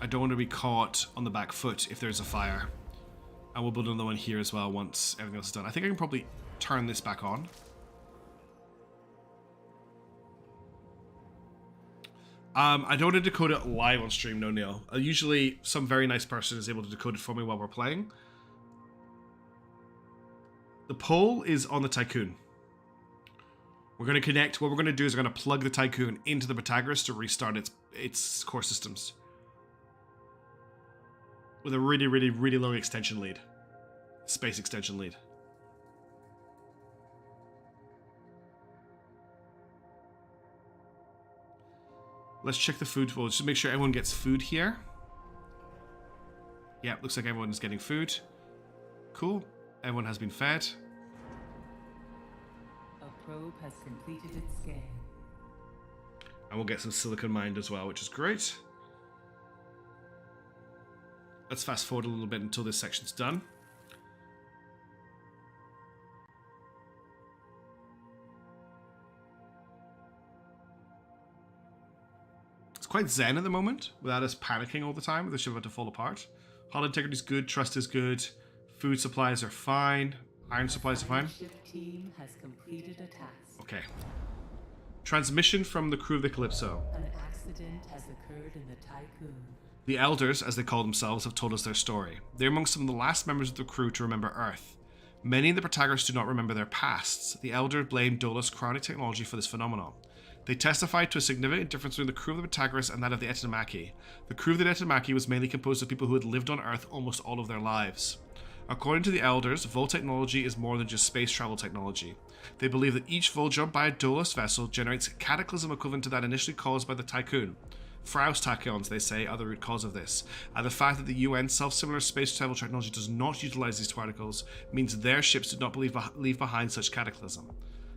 I don't want to be caught on the back foot if there's a fire. And we'll build another one here as well once everything else is done. I think I can probably turn this back on. I don't want to decode it live on stream, no Neil. Usually some very nice person is able to decode it for me while we're playing. The pole is on the Tycoon. We're going to connect, what we're going to do is we're going to plug the Tycoon into the Protagoras to restart its core systems. With a really, really, really long extension lead. Space extension lead. Let's check the food. We'll just make sure everyone gets food here. Yeah, looks like everyone's getting food. Cool. Everyone has been fed. A probe has completed its scan. And we'll get some silicon mined as well, which is great. Let's fast forward a little bit until this section's done. It's quite zen at the moment, without us panicking all the time with the ship about to fall apart. Hull integrity is good, trust is good, food supplies are fine, iron supplies are fine. Ship team has completed a task. Okay. Transmission from the crew of the Calypso. An accident has occurred in the Tycoon. The Elders, as they call themselves, have told us their story. They're among some of the last members of the crew to remember Earth. Many in the Protagoras do not remember their pasts. The Elder blamed Dolus' cryonic technology for this phenomenon. They testified to a significant difference between the crew of the Protagoras and that of the Etenomaki. The crew of the Etenomaki was mainly composed of people who had lived on Earth almost all of their lives. According to the Elders, Vol technology is more than just space travel technology. They believe that each Vol jump by a Dolus vessel generates a cataclysm equivalent to that initially caused by the Tycoon. Frow's tachyons, they say, are the root cause of this, and the fact that the UN self-similar space travel technology does not utilize these particles means their ships did not leave behind such cataclysm.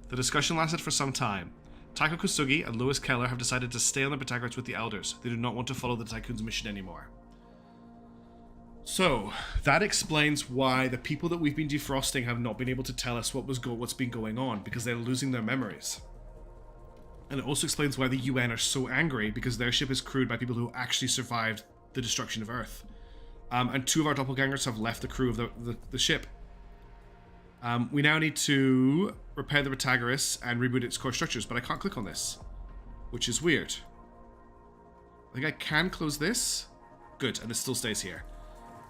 The discussion lasted for some time. Taiko Kusugi and Lewis Keller have decided to stay on the Protagoras with the Elders. They do not want to follow the Tycoon's mission anymore. So, that explains why the people that we've been defrosting have not been able to tell us what's been going on, because they're losing their memories. And it also explains why the UN are so angry, because their ship is crewed by people who actually survived the destruction of Earth. And two of our doppelgangers have left the crew of the ship. We now need to repair the Protagoras and reboot its core structures, but I can't click on this, which is weird. I think I can close this. Good, and it still stays here.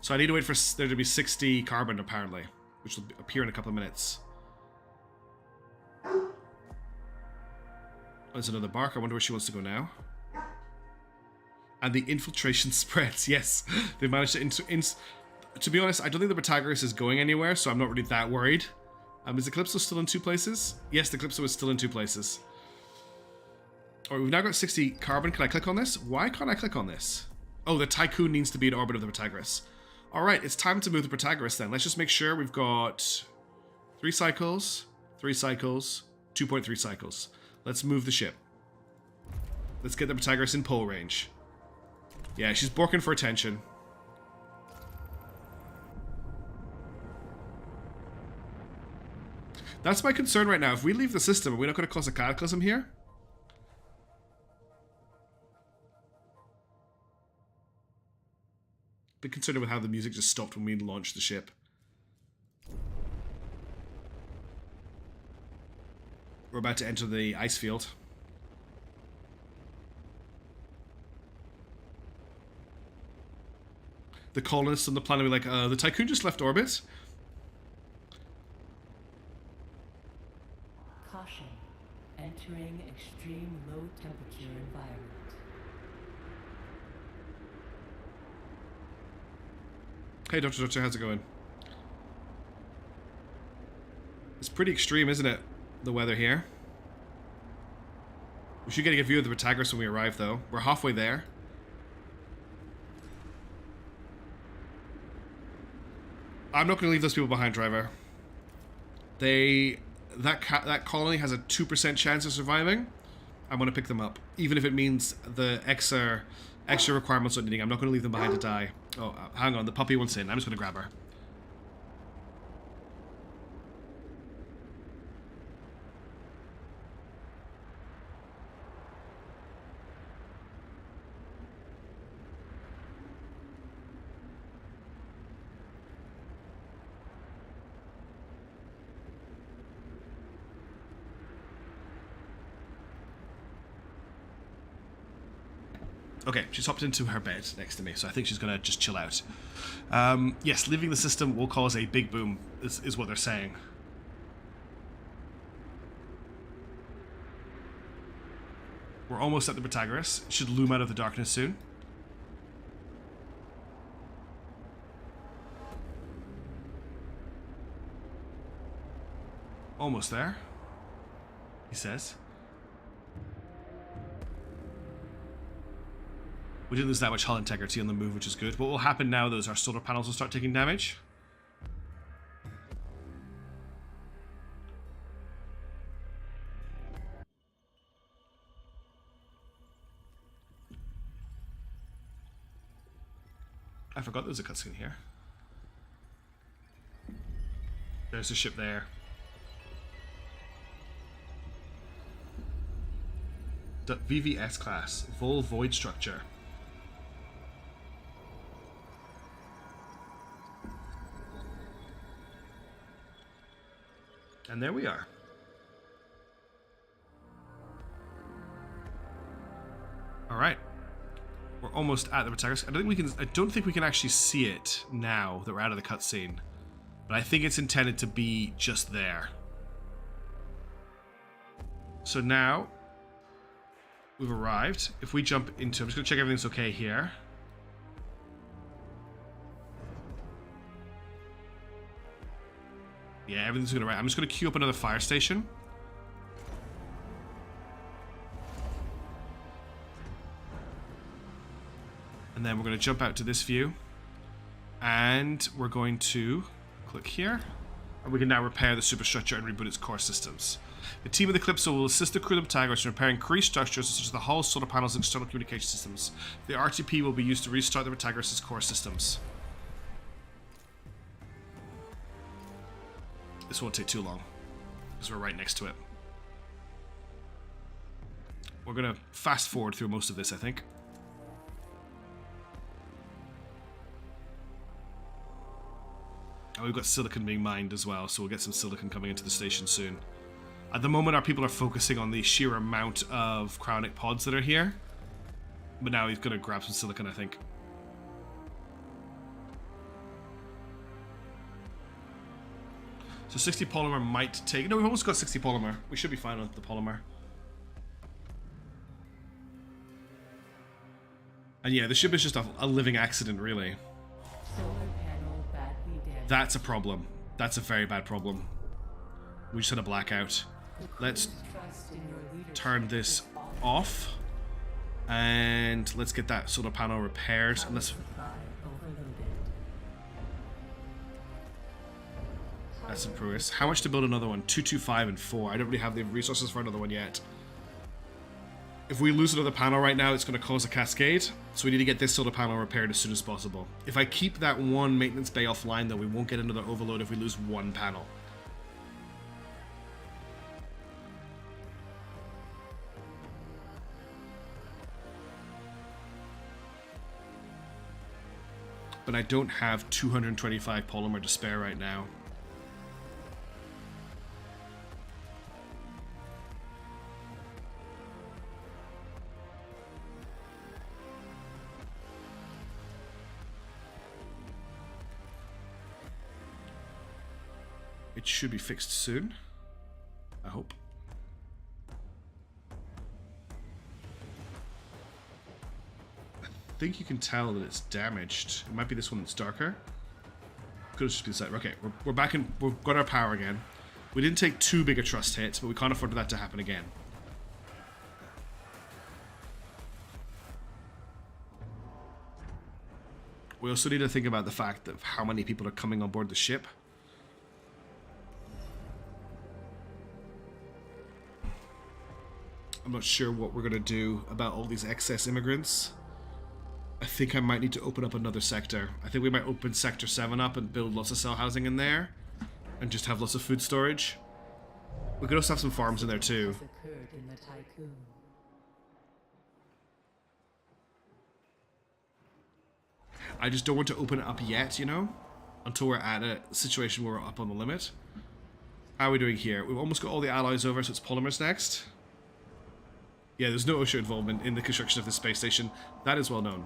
So I need to wait for there to be 60 carbon, apparently, which will appear in a couple of minutes. There's another bark. I wonder where she wants to go now. And the infiltration spreads. Yes, they managed to... To be honest, I don't think the Protagoras is going anywhere, so I'm not really that worried. Is the Calypso still in 2 places? Yes, the Calypso is still in 2 places. Alright, we've now got 60 carbon. Can I click on this? Why can't I click on this? Oh, the Tycoon needs to be in orbit of the Protagoras. Alright, it's time to move the Protagoras then. Let's just make sure we've got 3 cycles, 3 cycles, 2.3 cycles. Let's move the ship. Let's get the Protagoras in pole range. Yeah, she's borking for attention. That's my concern right now. If we leave the system, are we not going to cause a cataclysm here? Bit concerned with how the music just stopped when we launched the ship. We're about to enter the ice field. The colonists on the planet were like, the Tycoon just left orbit. Caution. Entering extreme low temperature environment. Hey, Doctor, how's it going? It's pretty extreme, isn't it? The weather here. We should get a view of the Protagoras when we arrive, though. We're halfway there. I'm not going to leave those people behind, driver. That colony has a 2% chance of surviving. I'm going to pick them up, even if it means the extra requirements on needing. I'm not going to leave them behind to die. Oh, hang on, the puppy wants in. I'm just going to grab her. Okay, she's hopped into her bed next to me, so I think she's going to just chill out. Yes, leaving the system will cause a big boom, is what they're saying. We're almost at the Protagoras. It should loom out of the darkness soon. Almost there, he says. We didn't lose that much hull integrity on the move, which is good. What will happen now, though, is our solar panels will start taking damage. I forgot there was a cutscene here. There's a ship there. VVS class. Vol void structure. And there we are. All right, we're almost at the Protagoras. I don't think we can actually see it now that we're out of the cutscene, but I think it's intended to be just there. So now we've arrived. If we jump into, I'm just gonna check everything's okay here. Yeah, everything's going right. I'm just going to queue up another fire station. And then we're going to jump out to this view. And we're going to click here. And we can now repair the superstructure and reboot its core systems. The team of the Calypso will assist the crew of the Protagoras in repairing key structures such as the hull, solar panels, and external communication systems. The RTP will be used to restart the Protagoras' core systems. This won't take too long, because we're right next to it. We're going to fast forward through most of this, I think. And we've got silicon being mined as well, so we'll get some silicon coming into the station soon. At the moment, our people are focusing on the sheer amount of cryonic pods that are here. But now he's going to grab some silicon, I think. So 60 polymer might take... No, we've almost got 60 polymer. We should be fine with the polymer. And yeah, the ship is just a living accident, really. Solar panel badly damaged. That's a problem. That's a very bad problem. We just had a blackout. Let's Trust in your leadership turn this is falling. off. And let's get that solar panel repaired. And let's... Supply overloaded. That's some progress. How much to build another one? 2, 2, 5, and 4. I don't really have the resources for another one yet. If we lose another panel right now, it's going to cause a cascade. So we need to get this solar panel repaired as soon as possible. If I keep that one maintenance bay offline, though, we won't get another overload if we lose one panel. But I don't have 225 polymer to spare right now. It should be fixed soon, I hope. I think you can tell that it's damaged. It might be this one that's darker. Could just be the side. Okay, we're back in. We've got our power again. We didn't take too big a trust hit, but we can't afford that to happen again. We also need to think about the fact of how many people are coming on board the ship. I'm not sure what we're going to do about all these excess immigrants. I think I might need to open up another sector. I think we might open Sector 7 up and build lots of cell housing in there. And just have lots of food storage. We could also have some farms in there too. Has occurred in the tycoon. I just don't want to open it up yet, you know? Until we're at a situation where we're up on the limit. How are we doing here? We've almost got all the alloys over, so it's polymers next. Yeah, there's no OSHA involvement in the construction of the space station. That is well known.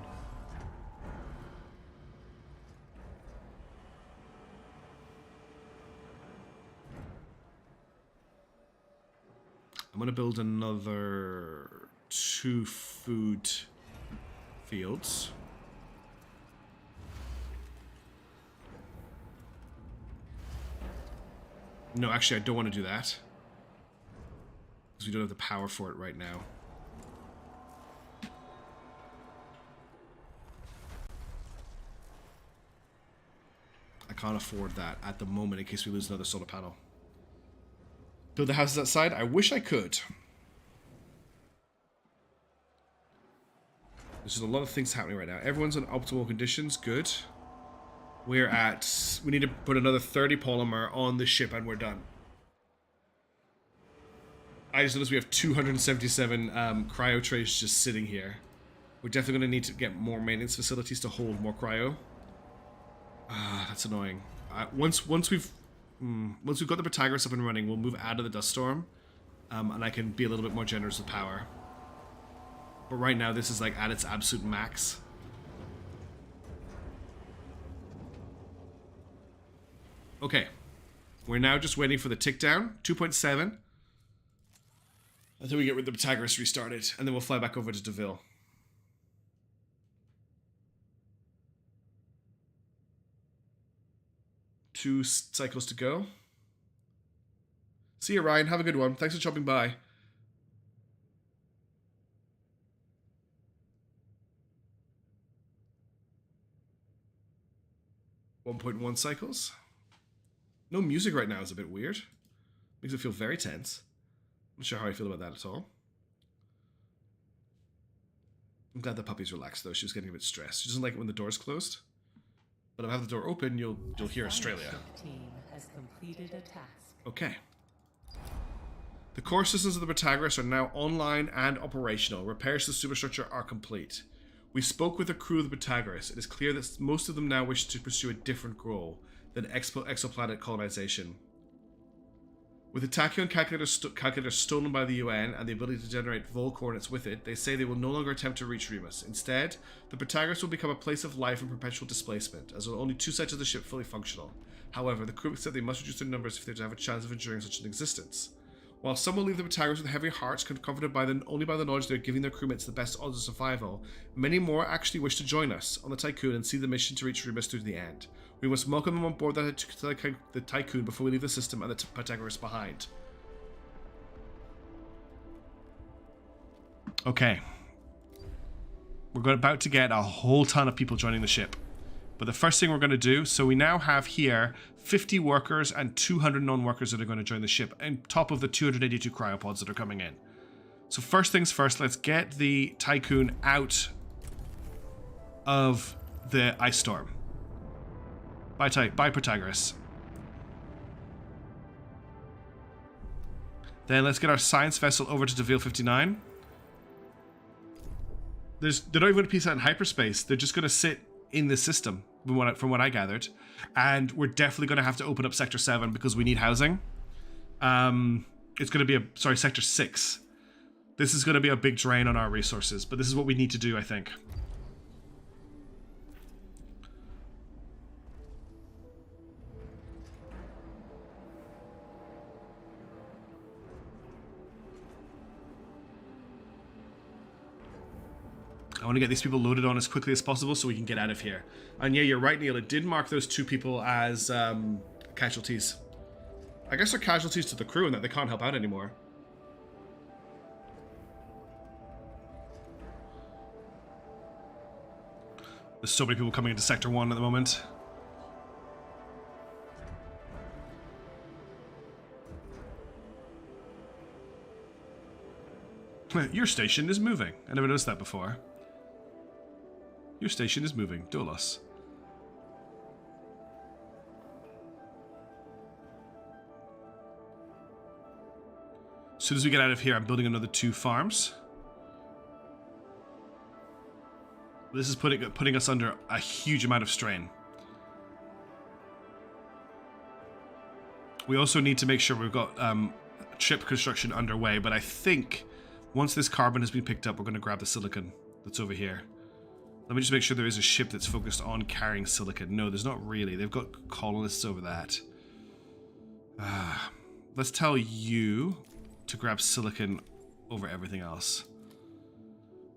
I'm going to build another 2 food fields. No, actually, I don't want to do that. Because we don't have the power for it right now. I can't afford that at the moment in case we lose another solar panel. Build the houses outside? I wish I could. There's just a lot of things happening right now. Everyone's in optimal conditions. Good. We need to put another 30 polymer on the ship and we're done. I just noticed we have 277 cryo trays just sitting here. We're definitely going to need to get more maintenance facilities to hold more cryo. That's annoying. Once we've got the Pytagoras up and running, we'll move out of the dust storm, and I can be a little bit more generous with power. But right now, this is like at its absolute max. Okay, we're now just waiting for the tick down. 2.7. Until we get rid of the Protagoras restarted, and then we'll fly back over to Deville. Two cycles to go. See you, Ryan. Have a good one. Thanks for chopping by. .1 cycles. No music right now is a bit weird. Makes it feel very tense. I'm not sure how I feel about that at all. I'm glad the puppy's relaxed though. She was getting a bit stressed. She doesn't like it when the door's closed. But if I have the door open, you'll hear Australia. Team has completed a task. Okay. The core systems of the Protagoras are now online and operational. Repairs to the superstructure are complete. We spoke with the crew of the Protagoras. It is clear that most of them now wish to pursue a different goal than exoplanet colonization. With the tachyon calculator stolen by the UN and the ability to generate vol coordinates with it, they say they will no longer attempt to reach Remus. Instead, the Protagoras will become a place of life and perpetual displacement, as with only 2 sides of the ship fully functional. However, the crew said they must reduce their numbers if they're to have a chance of enduring such an existence. While some will leave the Protagoras with heavy hearts, comforted only by the knowledge they're giving their crewmates the best odds of survival, many more actually wish to join us on the Tycoon and see the mission to reach Remus through to the end. We must welcome them on board the Tycoon before we leave the system and the Pytagoras behind. Okay. We're about to get a whole ton of people joining the ship. But the first thing we're going to do, so we now have here 50 workers and 200 non-workers that are going to join the ship, on top of the 282 cryopods that are coming in. So first things first, let's get the Tycoon out of the ice storm. Bye Protagoras. Then let's get our science vessel over to Deville 59. They're not even going to piece out in hyperspace. They're just going to sit in the system, from what I gathered. And we're definitely going to have to open up Sector 7 because we need housing. It's going to be Sector 6. This is going to be a big drain on our resources, but this is what we need to do, I think. I want to get these people loaded on as quickly as possible so we can get out of here. And yeah, you're right, Neil. It did mark those 2 people as casualties. I guess they're casualties to the crew and that they can't help out anymore. There's so many people coming into Sector 1 at the moment. Your station is moving. I never noticed that before. Your station is moving. Dolos. As soon as we get out of here, I'm building another 2 farms. This is putting us under a huge amount of strain. We also need to make sure we've got ship construction underway, but I think once this carbon has been picked up, we're going to grab the silicon that's over here. Let me just make sure there is a ship that's focused on carrying silicon. No, there's not really. They've got colonists over that. Let's tell you to grab silicon over everything else.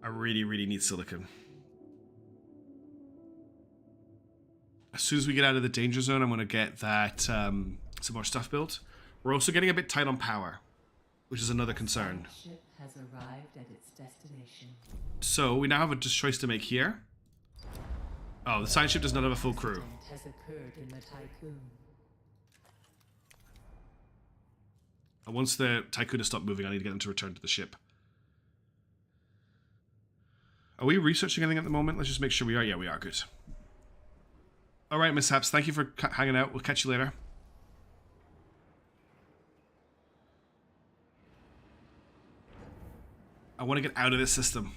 I really, really need silicon. As soon as we get out of the danger zone, I'm going to get that some more stuff built. We're also getting a bit tight on power, which is another concern. The ship has arrived at its destination. So we now have a choice to make here. Oh, the science ship does not have a full crew. Has occurred in the Tycoon. And once the Tycoon has stopped moving, I need to get them to return to the ship. Are we researching anything at the moment? Let's just make sure we are. Yeah, we are. Good. All right, mishaps. Thank you for hanging out. We'll catch you later. I want to get out of this system.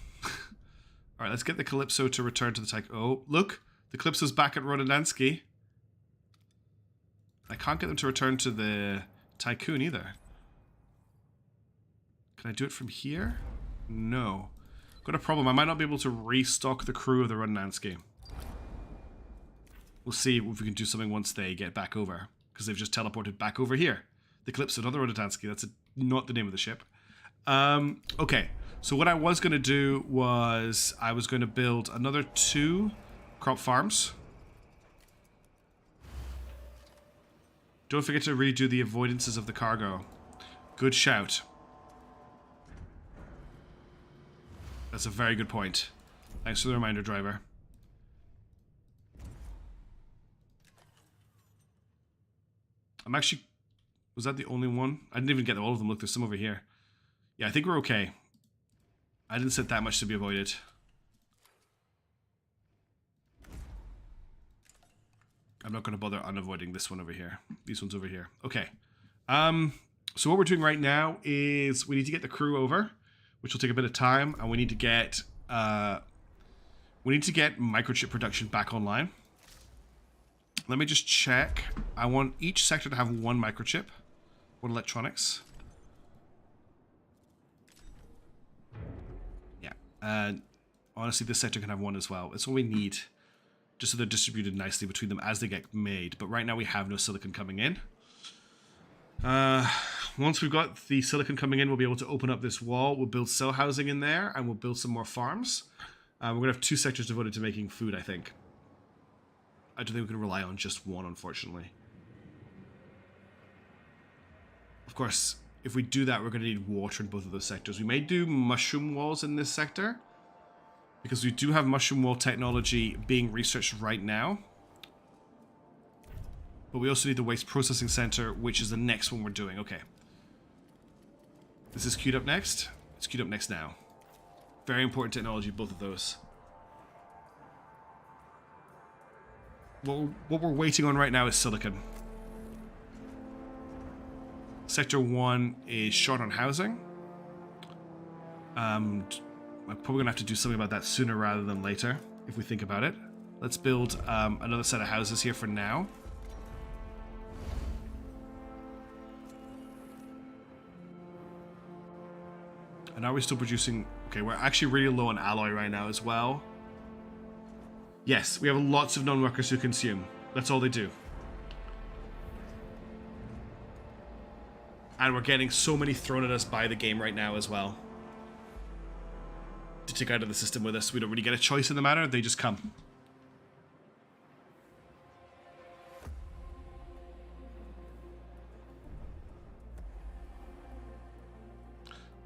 Alright, let's get the Calypso to return to the Tycoon. Oh, look! The Calypso's back at Rododansky. I can't get them to return to the Tycoon either. Can I do it from here? No. Got a problem. I might not be able to restock the crew of the Rododansky. We'll see if we can do something once they get back over. Because they've just teleported back over here. The Calypso, not the Rododansky. That's not the name of the ship. Okay. So what I was going to do was I was going to build another 2 crop farms. Don't forget to redo the avoidances of the cargo. Good shout. That's a very good point. Thanks for the reminder, driver. I'm actually... Was that the only one? I didn't even get all of them. Look, there's some over here. Yeah, I think we're okay. I didn't set that much to be avoided. I'm not going to bother unavoiding this one over here. These ones over here. Okay. So what we're doing right now is we need to get the crew over, which will take a bit of time, and we need to get microchip production back online. Let me just check. I want each sector to have 1 microchip, 1 electronics. Honestly, this sector can have 1 as well. It's what we need, just so they're distributed nicely between them as they get made. But right now we have no silicon coming in. once we've got the silicon coming in, we'll be able to open up this wall. We'll build cell housing in there, and we'll build some more farms. We're going to have 2 sectors devoted to making food, I think. I don't think we can rely on just one, unfortunately. Of course, if we do that, we're going to need water in both of those sectors. We may do mushroom walls in this sector, because we do have mushroom wall technology being researched right now. But we also need the waste processing center, which is the next one we're doing. Okay. This is queued up next. It's queued up next now. Very important technology, both of those. What we're waiting on right now is silicon. Sector 1 is short on housing. I'm probably going to have to do something about that sooner rather than later, if we think about it. Let's build another set of houses here for now. And are we still producing... Okay, we're actually really low on alloy right now as well. Yes, we have lots of non-workers who consume. That's all they do. And we're getting so many thrown at us by the game right now as well. To take out of the system with us. We don't really get a choice in the matter. They just come.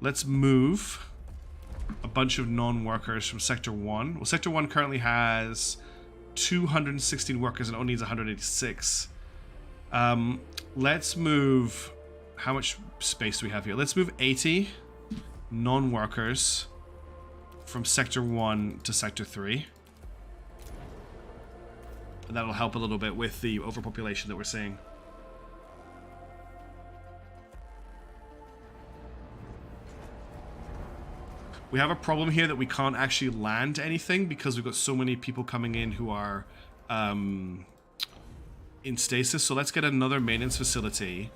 Let's move a bunch of non-workers from Sector 1. Well, Sector 1 currently has 216 workers and only needs 186. Let's move... How much space do we have here? Let's move 80 non-workers from Sector 1 to Sector 3. And that'll help a little bit with the overpopulation that we're seeing. We have a problem here that we can't actually land anything because we've got so many people coming in who are in stasis. So let's get another maintenance facility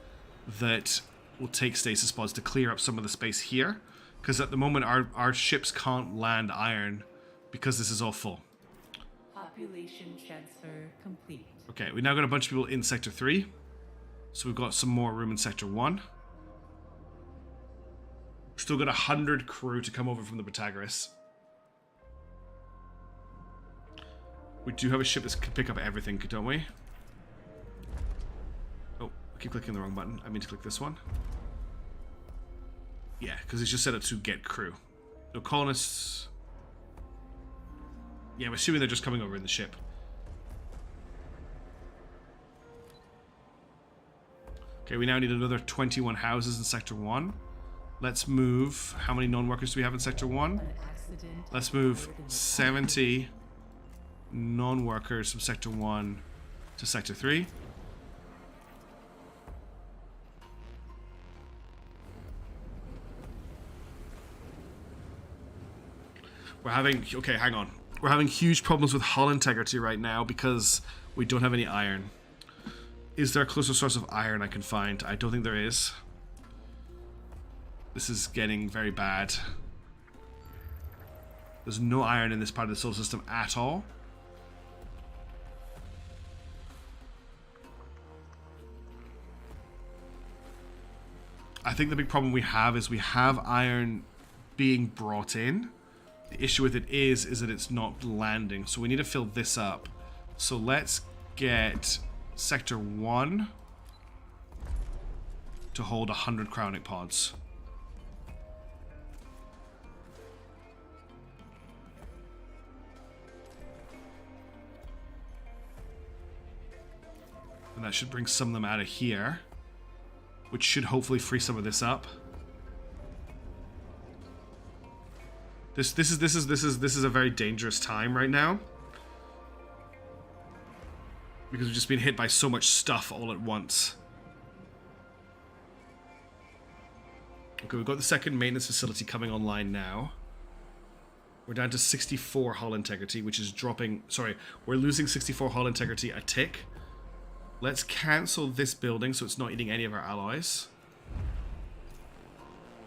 that will take stasis pods to clear up some of the space here. Because at the moment our ships can't land iron because this is all full. Population transfer complete. Okay, we now got a bunch of people in Sector 3. So we've got some more room in Sector 1. Still got 100 crew to come over from the Protagoras. We do have a ship that can pick up everything, don't we? Oh, I keep clicking the wrong button. I mean to click this one. Yeah, because it's just set up to get crew. No colonists. Yeah, I'm assuming they're just coming over in the ship. Okay, we now need another 21 houses in Sector 1. Let's move... How many non-workers do we have in Sector 1? Let's move 70 non-workers from Sector 1 to Sector 3. We're having... Okay, hang on. We're having huge problems with hull integrity right now because we don't have any iron. Is there a closer source of iron I can find? I don't think there is. This is getting very bad. There's no iron in this part of the solar system at all. I think the big problem we have is we have iron being brought in. The issue with it is that it's not landing. So we need to fill this up. So let's get Sector 1 to hold 100 cryonic pods. And that should bring some of them out of here, which should hopefully free some of this up. This is a very dangerous time right now because we've just been hit by so much stuff all at once. Okay, we've got the second maintenance facility coming online now. We're down to 64 hull integrity, which is dropping... Sorry, we're losing 64 hull integrity a tick. Let's cancel this building so it's not eating any of our alloys.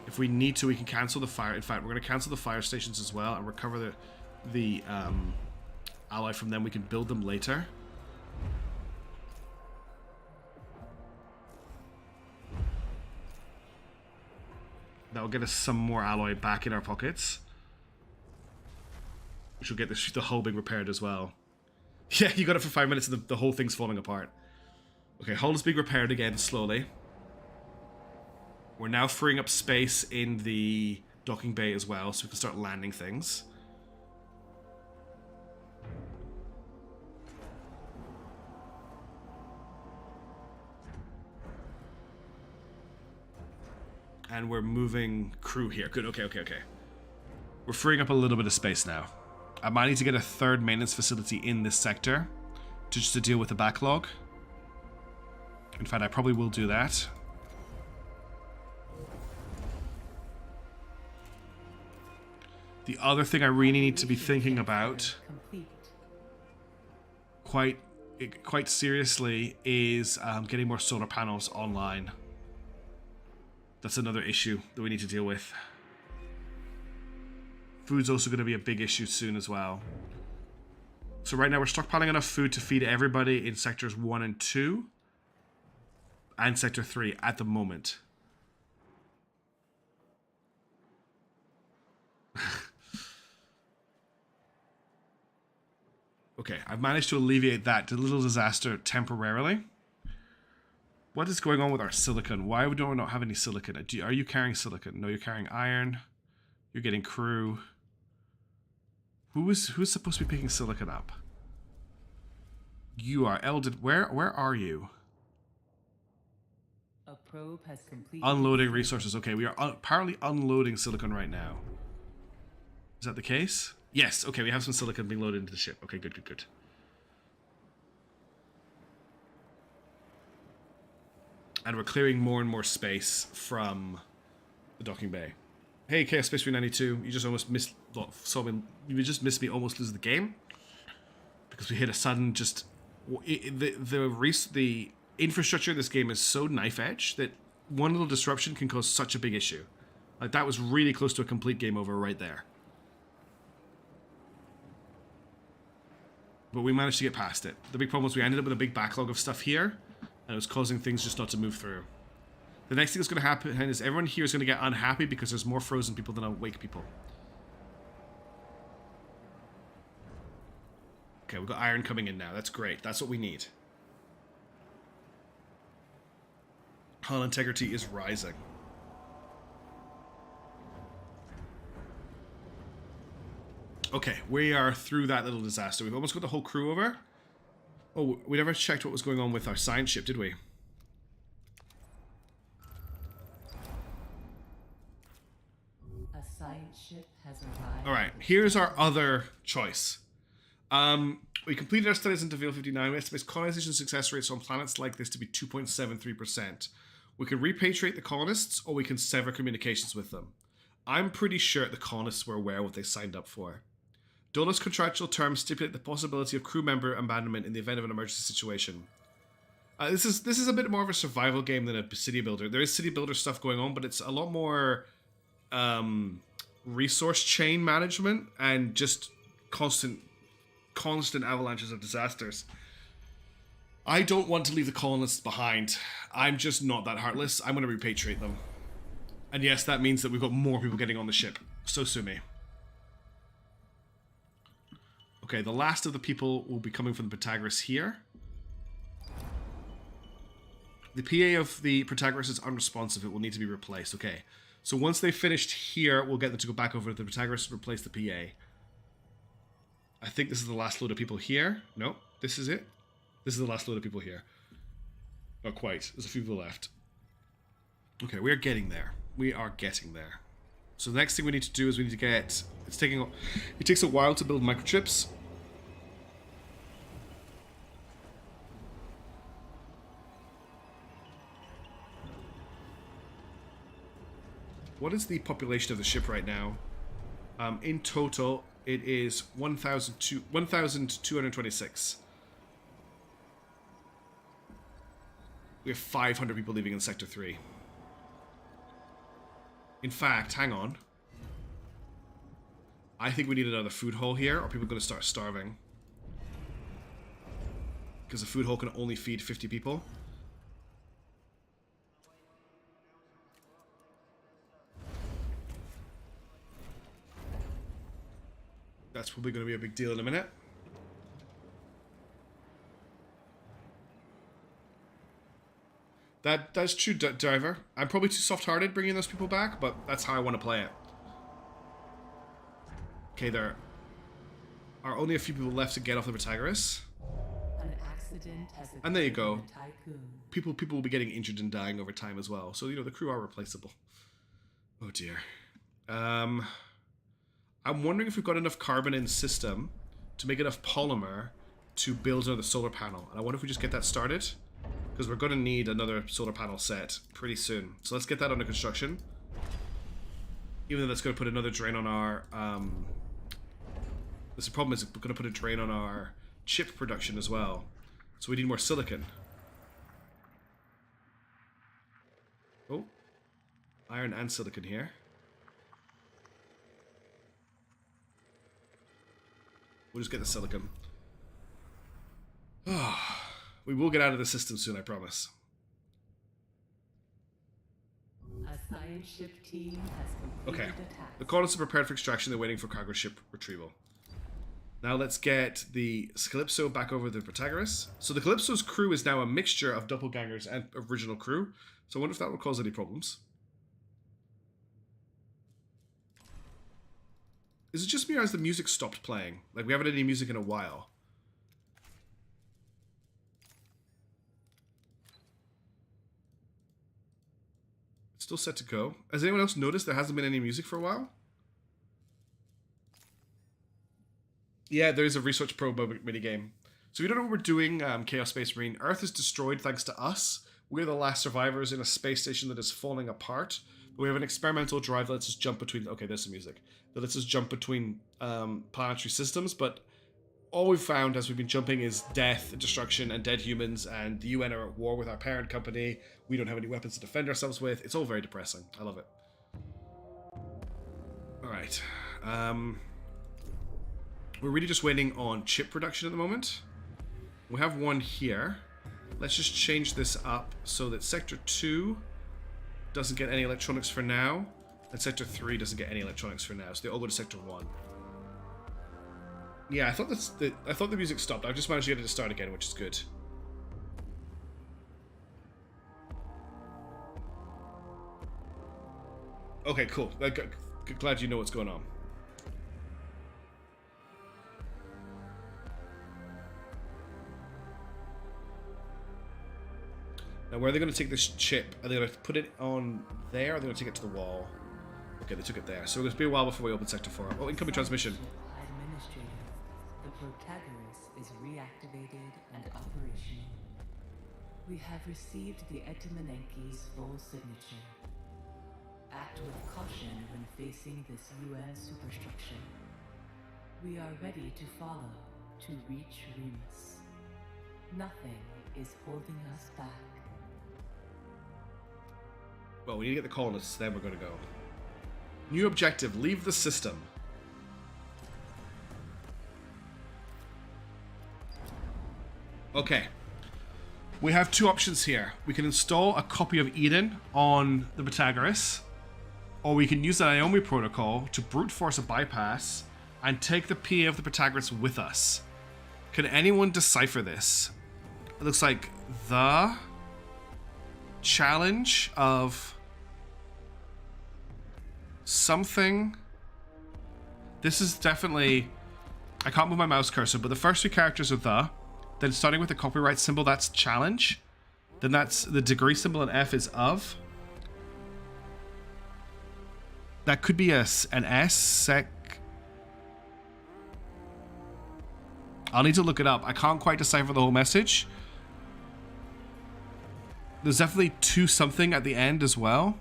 If we need to, we can cancel the fire. In fact, we're going to cancel the fire stations as well and recover the alloy from them. We can build them later. That'll get us some more alloy back in our pockets. Which will get the hull being repaired as well. Yeah, you got it for 5 minutes and the whole thing's falling apart. Okay, hull is being repaired again, slowly. We're now freeing up space in the docking bay as well, so we can start landing things. And we're moving crew here. Good, okay. We're freeing up a little bit of space now. I might need to get a third maintenance facility in this sector just to deal with the backlog. In fact, I probably will do that. The other thing I really need to be thinking about quite seriously is getting more solar panels online. That's another issue that we need to deal with. Food's also going to be a big issue soon as well. So right now we're stockpiling enough food to feed everybody in sectors 1 and 2 and sector 3 at the moment. Okay, I've managed to alleviate that little disaster temporarily. What is going on with our silicon? Why do we not have any silicon? Are you carrying silicon? No, you're carrying iron. You're getting crew. Who's supposed to be picking silicon up? You are. Eldon, where are you? A probe has completed. Unloading resources. Okay, we are apparently unloading silicon right now. Is that the case? Yes. Okay, we have some silicon being loaded into the ship. Okay, good. And we're clearing more and more space from the docking bay. Hey, Chaos Space 392, you just almost missed me almost lose the game because we hit a sudden the infrastructure of this game is so knife edge that one little disruption can cause such a big issue. Like that was really close to a complete game over right there. But we managed to get past it. The big problem was we ended up with a big backlog of stuff here. And it was causing things just not to move through. The next thing that's going to happen is everyone here is going to get unhappy because there's more frozen people than awake people. Okay, we've got iron coming in now. That's great. That's what we need. Hull integrity is rising. Okay, we are through that little disaster. We've almost got the whole crew over. Oh, we never checked what was going on with our science ship, did we? A science ship has arrived. Alright, here's our other choice. We completed our studies into Veil 59. We estimate colonization success rates on planets like this to be 2.73%. We can repatriate the colonists, or we can sever communications with them. I'm pretty sure the colonists were aware of what they signed up for. Dola's contractual terms stipulate the possibility of crew member abandonment in the event of an emergency situation. This is a bit more of a survival game than a city builder. There is city builder stuff going on, but it's a lot more resource chain management and just constant avalanches of disasters. I don't want to leave the colonists behind. I'm just not that heartless. I'm going to repatriate them. And yes, that means that we've got more people getting on the ship. So sue me. Okay, the last of the people will be coming from the Pytagoras here. The PA of the Protagoras is unresponsive. It will need to be replaced. Okay, so once they've finished here, we'll get them to go back over to the Protagoras and replace the PA. I think this is the last load of people here. No, this is it. This is the last load of people here. Not quite. There's a few people left. Okay, we are getting there. We are getting there. So the next thing we need to do is we need to get... It takes a while to build microchips. What is the population of the ship right now? In total, it is 1,226. We have 500 people leaving in Sector 3. In fact, hang on. I think we need another food hall here, or people are going to start starving. Because the food hall can only feed 50 people. That's probably going to be a big deal in a minute. That's true, Diver. I'm probably too soft-hearted bringing those people back, but that's how I want to play it. Okay, there are only a few people left to get off the Protagoras. An accident has And there you go. occurred in the Tycoon. People will be getting injured and dying over time as well. So, you know, the crew are replaceable. Oh, dear. I'm wondering if we've got enough carbon in the system to make enough polymer to build another solar panel. And I wonder if we just get that started. Because we're going to need another solar panel set pretty soon. So let's get that under construction. Even though that's going to put another drain on our... the problem is we're going to put a drain on our chip production as well. So we need more silicon. Oh. Iron and silicon here. We'll just get the silicon. We will get out of the system soon, I promise. A science ship team has completed Okay. a task. The colonists are prepared for extraction. They're waiting for cargo ship retrieval. Now let's get the Calypso back over the Protagoras. So the Calypso's crew is now a mixture of doppelgangers and original crew. So I wonder if that will cause any problems. Is it just me or has the music stopped playing? Like we haven't had any music in a while. It's still set to go. Has anyone else noticed there hasn't been any music for a while? Yeah, there is a Research Probe minigame. So if you don't know what we're doing, Chaos Space Marine, Earth is destroyed thanks to us. We're the last survivors in a space station that is falling apart. But we have an experimental drive that lets us jump between... Okay, there's some music. That lets us jump between planetary systems, but all we've found as we've been jumping is death, destruction, and dead humans, and the UN are at war with our parent company. We don't have any weapons to defend ourselves with. It's all very depressing. I love it. Alright. We're really just waiting on chip production at the moment. We have one here. Let's just change this up so that Sector 2 doesn't get any electronics for now, and Sector 3 doesn't get any electronics for now, so they all go to Sector 1. Yeah, I thought the music stopped. I've just managed to get it to start again, which is good. Okay, cool. Glad you know what's going on. Now, where are they going to take this chip? Are they going to put it on there, or are they going to take it to the wall? Okay, they took it there. So it's going to be a while before we open Sector 4. Oh, incoming transmission. Administrator, the Protagoras is reactivated and operational. We have received the Etimanenki's full signature. Act with caution when facing this UN superstructure. We are ready to follow, to reach Remus. Nothing is holding us back. Well, we need to get the colonists, then we're going to go. New objective, leave the system. Okay. We have two options here. We can install a copy of Eden on the Pytagoras, or we can use the Naomi protocol to brute force a bypass and take the PA of the Protagoras with us. Can anyone decipher this? It looks like the challenge of something. This is definitely... I can't move my mouse cursor, but the first two characters are the. Then starting with the copyright symbol, that's challenge. Then that's the degree symbol, and F is of. That could be an S, sec. I'll need to look it up. I can't quite decipher the whole message. There's definitely two something at the end as well.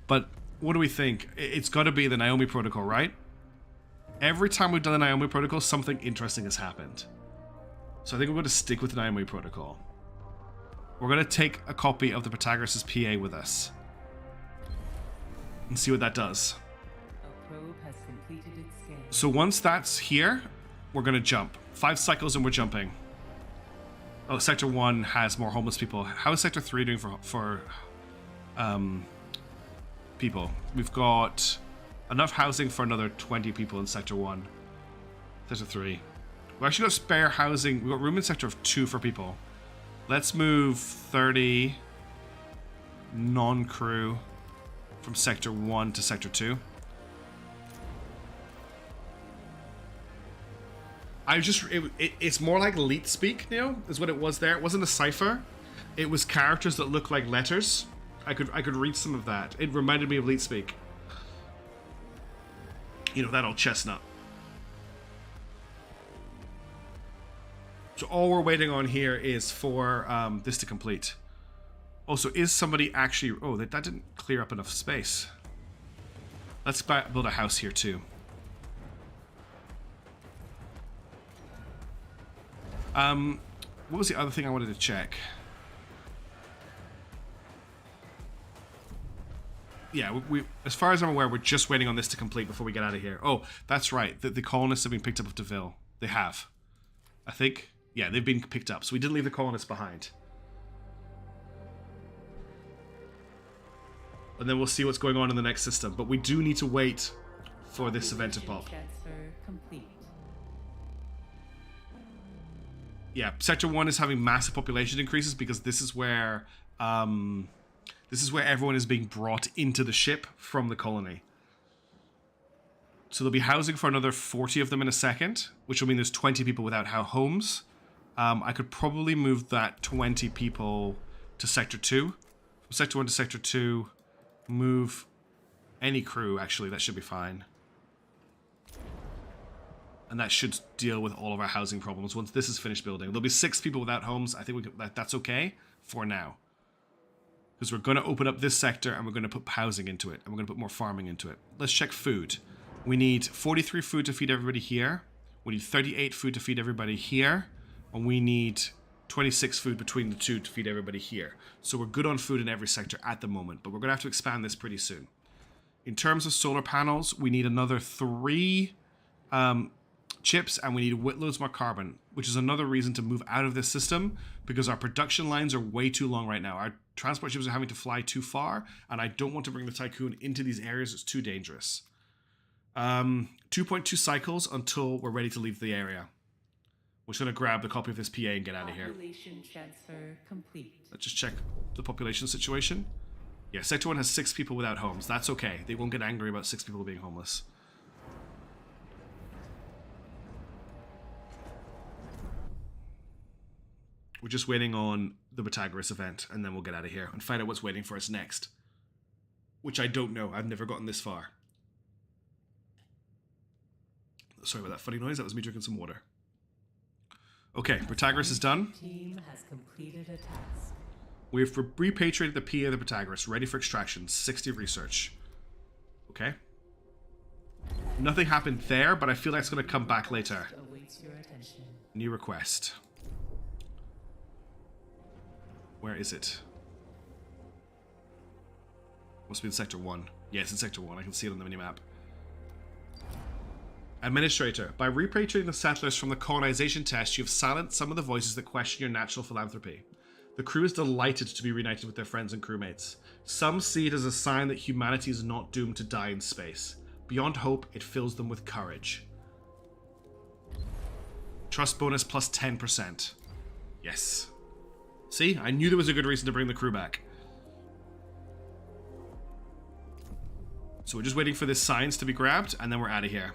But what do we think? It's got to be the Naomi protocol, right? Every time we've done the Naomi protocol, something interesting has happened. So I think we're going to stick with the Naomi protocol. We're going to take a copy of the Protagoras' PA with us. And see what that does. A probe has completed its scan. So once that's here, we're going to jump. 5 cycles and we're jumping. Oh, Sector 1 has more homeless people. How is Sector 3 doing for people? We've got Enough housing for another 20 people in Sector 1. Sector 3. We've actually got spare housing. We've got room in Sector 2 for people. Let's move 30 non-crew from Sector 1 to Sector 2. It's more like leet speak, Neil, is what it was there. It wasn't a cipher. It was characters that looked like letters. I could read some of that. It reminded me of leet speak. You know, that old chestnut. So all we're waiting on here is for this to complete. Also, is somebody actually... Oh, that didn't clear up enough space. Let's build a house here too. What was the other thing I wanted to check? Yeah, we as far as I'm aware, we're just waiting on this to complete before we get out of here. Oh, that's right. The colonists have been picked up of Deville. They have. I think. Yeah, they've been picked up. So we didn't leave the colonists behind. And then we'll see what's going on in the next system. But we do need to wait for this event to pop. Transfer complete. Yeah, Sector 1 is having massive population increases because this is where everyone is being brought into the ship from the colony. So there'll be housing for another 40 of them in a second, which will mean there's 20 people without homes. I could probably move that 20 people to Sector 2. From Sector 1 to Sector 2, move any crew, actually, that should be fine. And that should deal with all of our housing problems once this is finished building. There'll be 6 people without homes. I think that's okay for now. Because we're going to open up this sector and we're going to put housing into it. And we're going to put more farming into it. Let's check food. We need 43 food to feed everybody here. We need 38 food to feed everybody here. And we need 26 food between the two to feed everybody here. So we're good on food in every sector at the moment. But we're going to have to expand this pretty soon. In terms of solar panels, we need another 3... chips, and we need loads more carbon, which is another reason to move out of this system because our production lines are way too long right now. Our transport ships are having to fly too far, and I don't want to bring the Tycoon into these areas. It's too dangerous. 2.2 cycles until we're ready to leave the area. We're just going to grab the copy of this PA and get out of here. Population transfer complete. Let's just check the population situation. Yeah, Sector 1 has 6 people without homes. That's okay. They won't get angry about 6 people being homeless. We're just waiting on the Pytagoras event, and then we'll get out of here and find out what's waiting for us next. Which I don't know. I've never gotten this far. Sorry about that funny noise. That was me drinking some water. Okay, Protagoras is done. Team has completed a task. We've repatriated the PA of the Protagoras, ready for extraction. 60 research. Okay. Nothing happened there, but I feel like it's going to come back later. Awaits your attention. New request. Where is it? Must be in Sector 1. Yeah, it's in Sector 1. I can see it on the minimap. Administrator, by repatriating the settlers from the colonization test, you have silenced some of the voices that question your natural philanthropy. The crew is delighted to be reunited with their friends and crewmates. Some see it as a sign that humanity is not doomed to die in space. Beyond hope, it fills them with courage. Trust bonus plus 10%. Yes. See, I knew there was a good reason to bring the crew back. So we're just waiting for this science to be grabbed, and then we're out of here.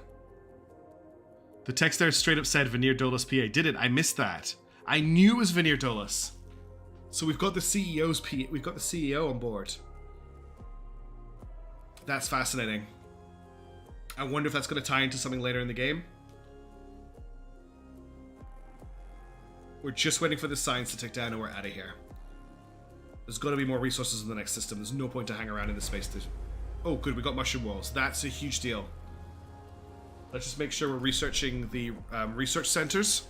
The text there straight up said Veneer Dolus PA. Did it? I missed that. I knew it was Veneer Dolus. So we've got the CEO's PA. We've got the CEO on board. That's fascinating. I wonder if that's going to tie into something later in the game. We're just waiting for the science to tick down and we're out of here. There's got to be more resources in the next system. There's no point to hang around in this space. Oh, good. We got mushroom walls. That's a huge deal. Let's just make sure we're researching the research centers.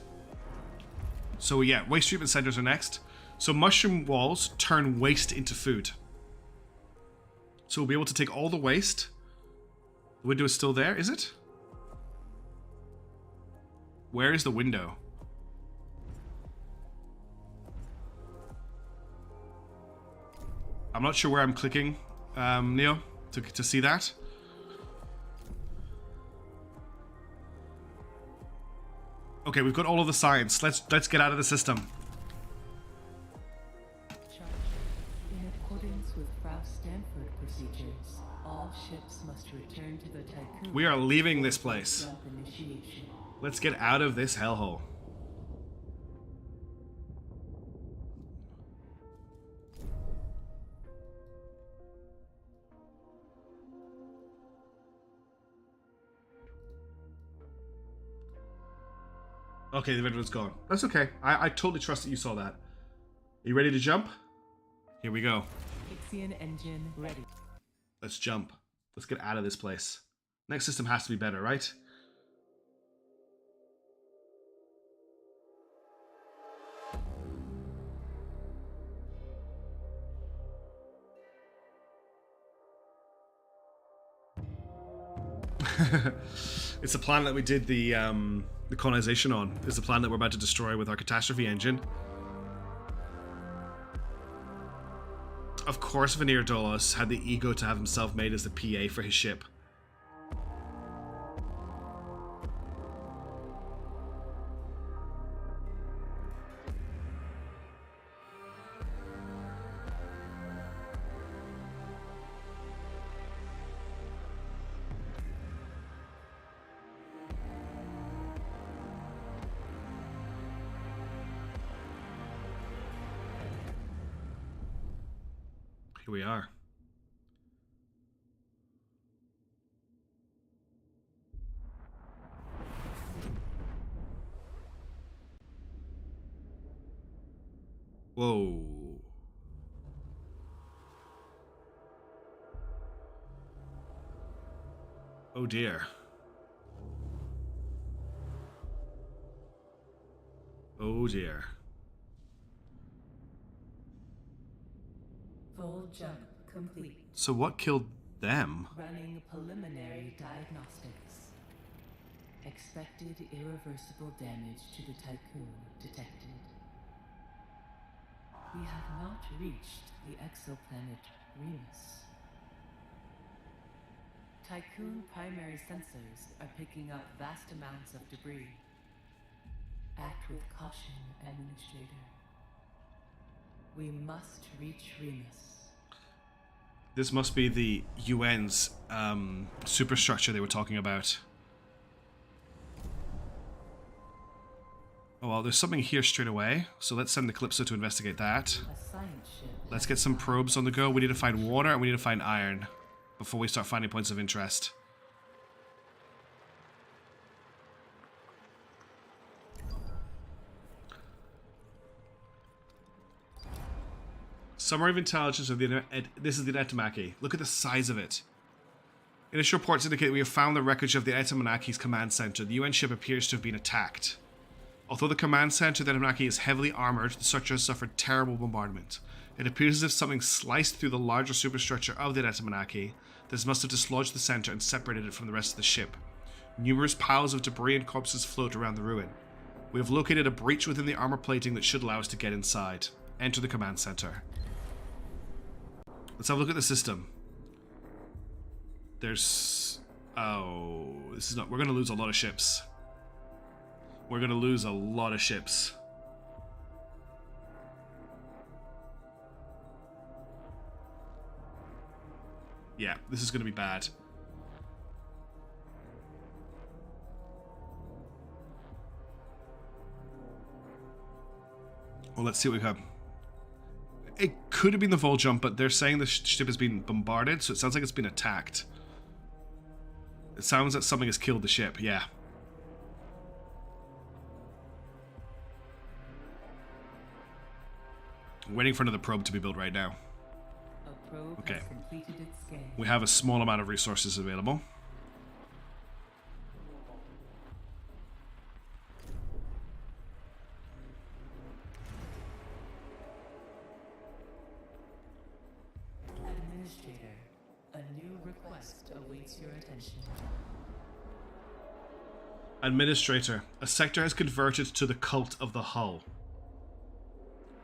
So yeah, waste treatment centers are next. So mushroom walls turn waste into food. So we'll be able to take all the waste. The window is still there, is it? Where is the window? I'm not sure where I'm clicking, Neo, to see that. Okay, we've got all of the science. Let's get out of the system. Charge. In accordance with Stanford procedures, all ships must return to the Tycoon. We are leaving this place. Jump initiation. Let's get out of this hellhole. Okay, the red one's gone. That's okay. I totally trust that you saw that. Are you ready to jump? Here we go. Ixion engine ready. Let's jump. Let's get out of this place. Next system has to be better, right? It's a planet that we did the colonization on. It's a planet that we're about to destroy with our catastrophe engine. Of course, Veneer Dolos had the ego to have himself made as the PA for his ship. Here we are. Whoa. Oh dear. Oh dear. Full jump complete. So what killed them? Running preliminary diagnostics. Expected irreversible damage to the Tycoon detected. We have not reached the exoplanet Remus. Tycoon primary sensors are picking up vast amounts of debris. Act with caution, Administrator. We must reach Remus. This must be the UN's superstructure they were talking about. Oh well, there's something here straight away, so let's send the Calypso to investigate that. A science ship. Let's get some probes on the go. We need to find water and we need to find iron before we start finding points of interest. Summary of intelligence of the... This is the Etamaki. Look at the size of it. Initial reports indicate we have found the wreckage of the Etamanaki's command center. The UN ship appears to have been attacked. Although the command center of the Etamaki is heavily armored, the structure has suffered terrible bombardment. It appears as if something sliced through the larger superstructure of the Etamaki. This must have dislodged the center and separated it from the rest of the ship. Numerous piles of debris and corpses float around the ruin. We have located a breach within the armor plating that should allow us to get inside. Enter the command center. Let's have a look at the system. There's... Oh, this is not... We're going to lose a lot of ships. We're going to lose a lot of ships. Yeah, this is going to be bad. Well, let's see what we have. It could have been the Vol jump, but they're saying the ship has been bombarded, so it sounds like it's been attacked. It sounds like something has killed the ship, yeah. I'm waiting for another probe to be built right now. A probe Okay. has completed its scan. We have a small amount of resources available. Administrator, a new request awaits your attention. Administrator, a sector has converted to the cult of the hull.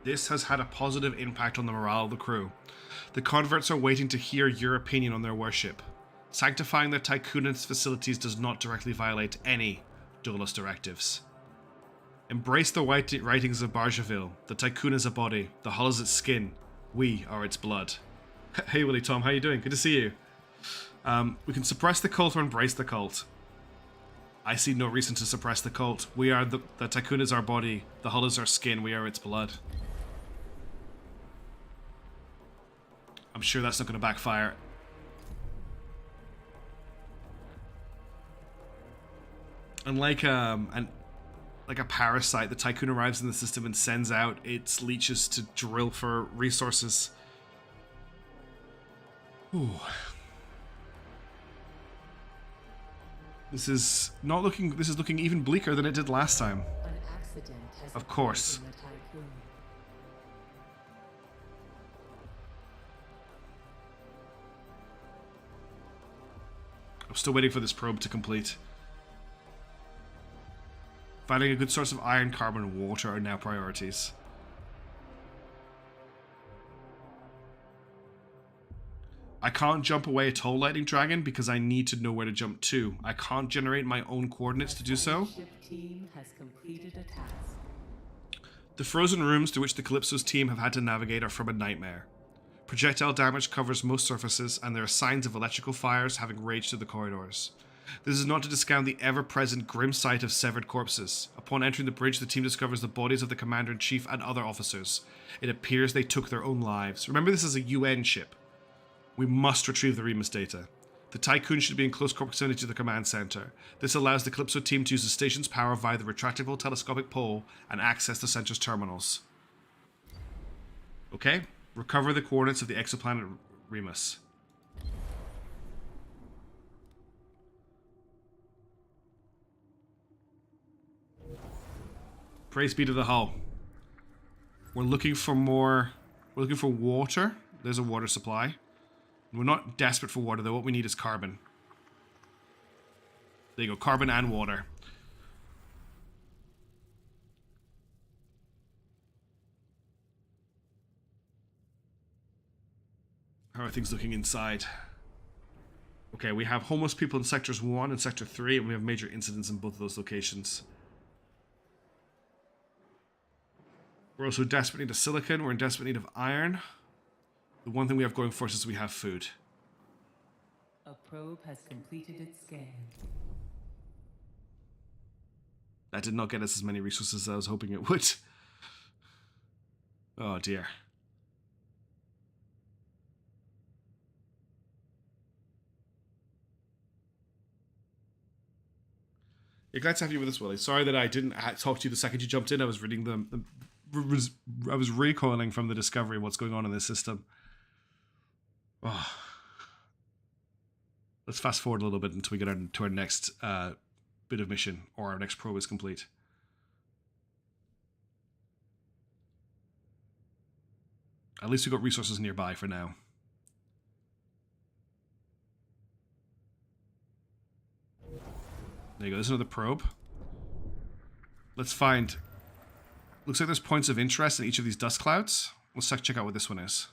This has had a positive impact on the morale of the crew. The converts are waiting to hear your opinion on their worship. Sanctifying the Tycoon's facilities does not directly violate any Dolos directives. Embrace the white writings of Bargeville. The Tycoon is a body. The hull is its skin. We are its blood. Hey Willie Tom, how you doing? Good to see you. We can suppress the cult or embrace the cult. I see no reason to suppress the cult. We are the Tycoon is our body. The hull is our skin. We are its blood. I'm sure that's not going to backfire. And like a parasite, the Tycoon arrives in the system and sends out its leeches to drill for resources. Ooh. This is looking even bleaker than it did last time. An accident has Of course. occurred in the Tycoon. I'm still waiting for this probe to complete. Finding a good source of iron, carbon, and water are now priorities. I can't jump away at all, Lightning Dragon, because I need to know where to jump to. I can't generate my own coordinates to do so. Ship team has completed a task. The frozen rooms through which the Calypso's team have had to navigate are from a nightmare. Projectile damage covers most surfaces, and there are signs of electrical fires having raged through the corridors. This is not to discount the ever-present grim sight of severed corpses. Upon entering the bridge, the team discovers the bodies of the Commander-in-Chief and other officers. It appears they took their own lives. Remember, this is a UN ship. We must retrieve the Remus data. The Tycoon should be in close proximity to the command center. This allows the Calypso team to use the station's power via the retractable telescopic pole and access the center's terminals. Okay, recover the coordinates of the exoplanet Remus. Praise be to the hull. We're looking for more. We're looking for water. There's a water supply. We're not desperate for water though. What we need is carbon. There you go. Carbon and water. How are things looking inside? Okay, we have homeless people in sectors 1 and sector 3, and we have major incidents in both of those locations. We're also in desperate need of silicon. We're in desperate need of iron. The one thing we have going for us is we have food. A probe has completed its scan. That did not get us as many resources as I was hoping it would. Oh dear. Yeah, glad to have you with us, Willie. Sorry that I didn't talk to you the second you jumped in. I was reading I was recoiling from the discovery of what's going on in this system. Oh. Let's fast forward a little bit until we get to our next bit of mission, or our next probe is complete. At least we've got resources nearby for now. There you go, there's another probe. Let's find... Looks like there's points of interest in each of these dust clouds. Let's check out what this one is.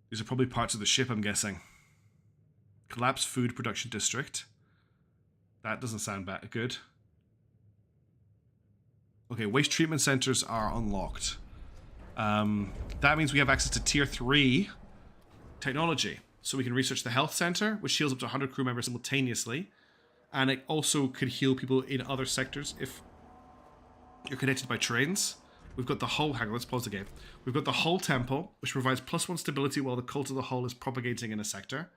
These are probably parts of the ship, I'm guessing. Collapsed food production district. That doesn't sound bad. Good. Okay, waste treatment centers are unlocked. That means we have access to tier 3 technology. So we can research the health center, which heals up to 100 crew members simultaneously. And it also could heal people in other sectors if you're connected by trains. We've got the hull... Hang on, let's pause the game. We've got the hull temple, which provides +1 stability while the cult of the hull is propagating in a sector.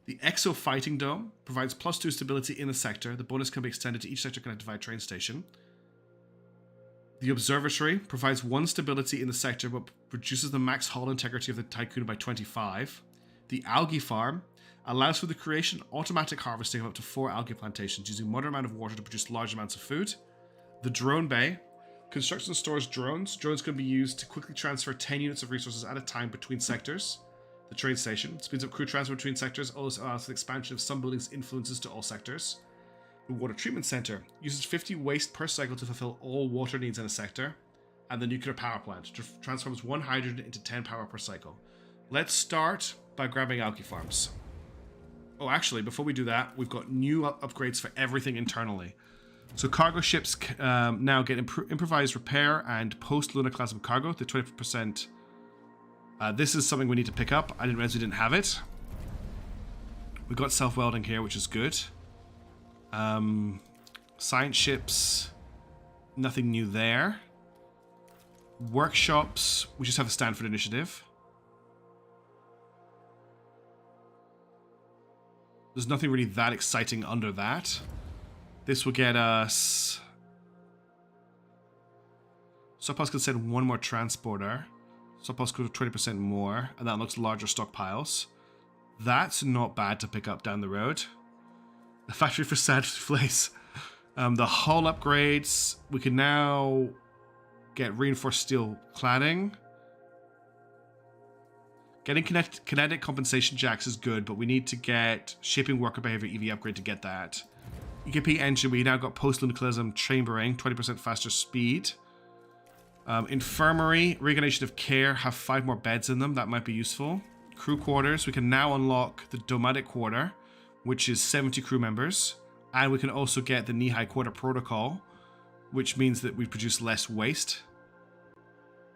The exo fighting dome provides +2 stability in the sector. The bonus can be extended to each sector connected via train station. The observatory provides 1 stability in the sector, but reduces the max hull integrity of the Tycoon by 25. The algae farm allows for the creation and automatic harvesting of up to 4 algae plantations, using moderate amount of water to produce large amounts of food. The drone bay constructs and stores drones. Drones can be used to quickly transfer 10 units of resources at a time between sectors. The train station speeds up crew transfer between sectors, also allows for the expansion of some buildings' influences to all sectors. The water treatment center uses 50 waste per cycle to fulfill all water needs in a sector. and the nuclear power plant. Transforms 1 hydrogen into 10 power per cycle. Let's start by grabbing algae farms. Oh, actually, before we do that, we've got new upgrades for everything internally. So cargo ships now get improvised repair and post-lunar class of cargo to 20%. This is something we need to pick up. I didn't realize we didn't have it. We've got self-welding here, which is good. Science ships, nothing new there. Workshops, we just have a Stanford initiative. There's nothing really that exciting under that. This will get us... Stockpiles can send 1 more transporter. Stockpiles go to 20% more, and that looks larger stockpiles. That's not bad to pick up down the road. The factory for sad place. The hull upgrades. We can now get reinforced steel cladding. Getting kinetic compensation jacks is good, but we need to get shaping worker behavior EV upgrade to get that. EKP engine, we now got post-lunicalism chambering, 20% faster speed. Infirmary, regeneration of care, have 5 more beds in them. That might be useful. Crew quarters, we can now unlock the Domadic quarter, which is 70 crew members. And we can also get the knee-high quarter protocol, which means that we produce less waste.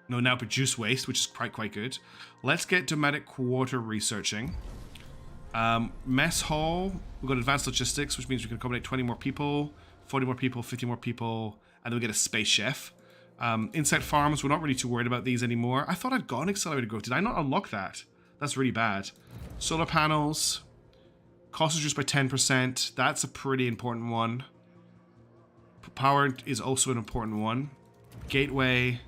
No, now produce waste, which is quite good. Let's get Domadic quarter researching. Mess hall, we've got advanced logistics, which means we can accommodate 20 more people, 40 more people, 50 more people, and then we get a space chef. Insect farms, we're not really too worried about these anymore. I thought I'd gone accelerated growth. Did I not unlock that? That's really bad. Solar panels, cost is reduced by 10%. That's a pretty important one. Power is also an important one. Gateway,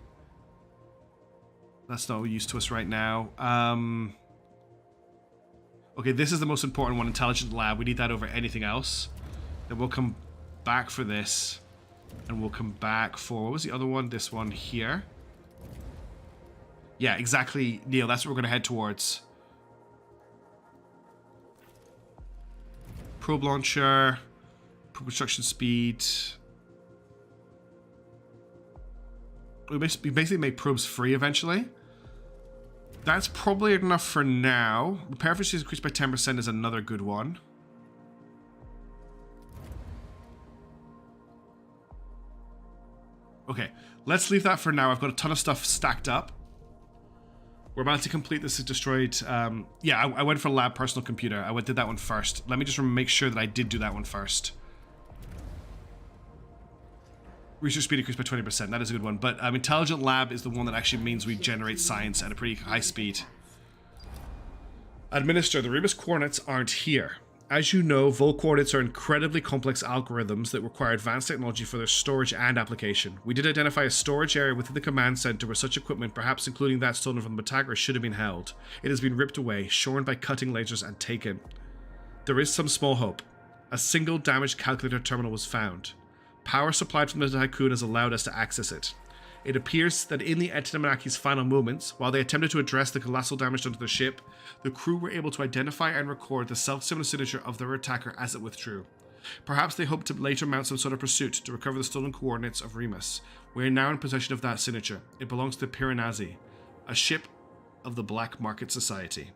that's not used to us right now. Okay, this is the most important one, Intelligent Lab. We need that over anything else. Then we'll come back for this. And we'll come back for... What was the other one? This one here. Yeah, exactly, Neil. That's what we're going to head towards. Probe launcher. Probe construction speed. We basically make probes free eventually. That's probably enough for now. Repair efficiency is increased by 10% is another good one. Okay, let's leave that for now. I've got a ton of stuff stacked up. We're about to complete this destroyed... yeah, I went for lab personal computer. I did that one first. Let me just make sure that I did do that one first. Research speed increased by 20%. That is a good one. But Intelligent Lab is the one that actually means we generate science at a pretty high speed. Administer. The Rebus coordinates aren't here. As you know, Vol coordinates are incredibly complex algorithms that require advanced technology for their storage and application. We did identify a storage area within the command center where such equipment, perhaps including that stolen from the Pytagoras, should have been held. It has been ripped away, shorn by cutting lasers, and taken. There is some small hope. A single damaged calculator terminal was found. Power supplied from the Tycoon has allowed us to access it. It appears that in the Etenamaki's final moments, while they attempted to address the colossal damage done to the ship, the crew were able to identify and record the self-similar signature of their attacker as it withdrew. Perhaps they hoped to later mount some sort of pursuit to recover the stolen coordinates of Remus. We are now in possession of that signature. It belongs to Piranesi, a ship of the Black Market Society.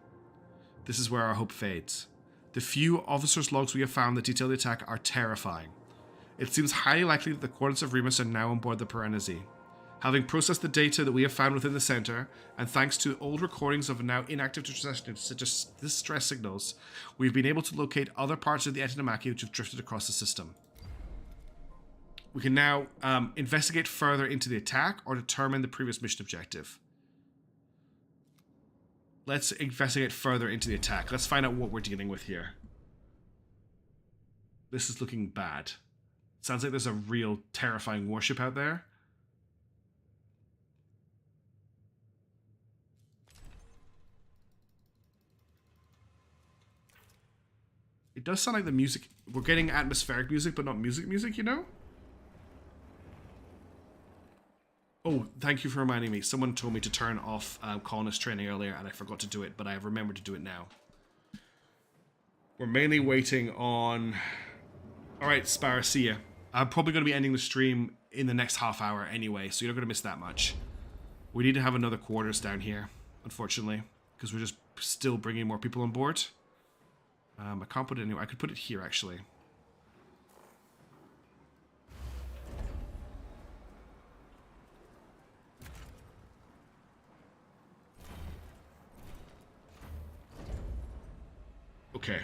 This is where our hope fades. The few officers' logs we have found that detail the attack are terrifying. It seems highly likely that the coordinates of Remus are now on board the Piranesi. Having processed the data that we have found within the center, and thanks to old recordings of now inactive distress signals, we've been able to locate other parts of the Etenamaki which have drifted across the system. We can now investigate further into the attack or determine the previous mission objective. Let's investigate further into the attack. Let's find out what we're dealing with here. This is looking bad. Sounds like there's a real terrifying warship out there. It does sound like the music... We're getting atmospheric music, but not music, you know? Oh, thank you for reminding me. Someone told me to turn off colonist training earlier, and I forgot to do it, but I have remembered to do it now. We're mainly waiting on... Alright, Sparrow, see ya. I'm probably going to be ending the stream in the next half hour anyway, so you're not going to miss that much. We need to have another quarters down here, unfortunately, because we're just still bringing more people on board. I can't put it anywhere. I could put it here, actually. Okay.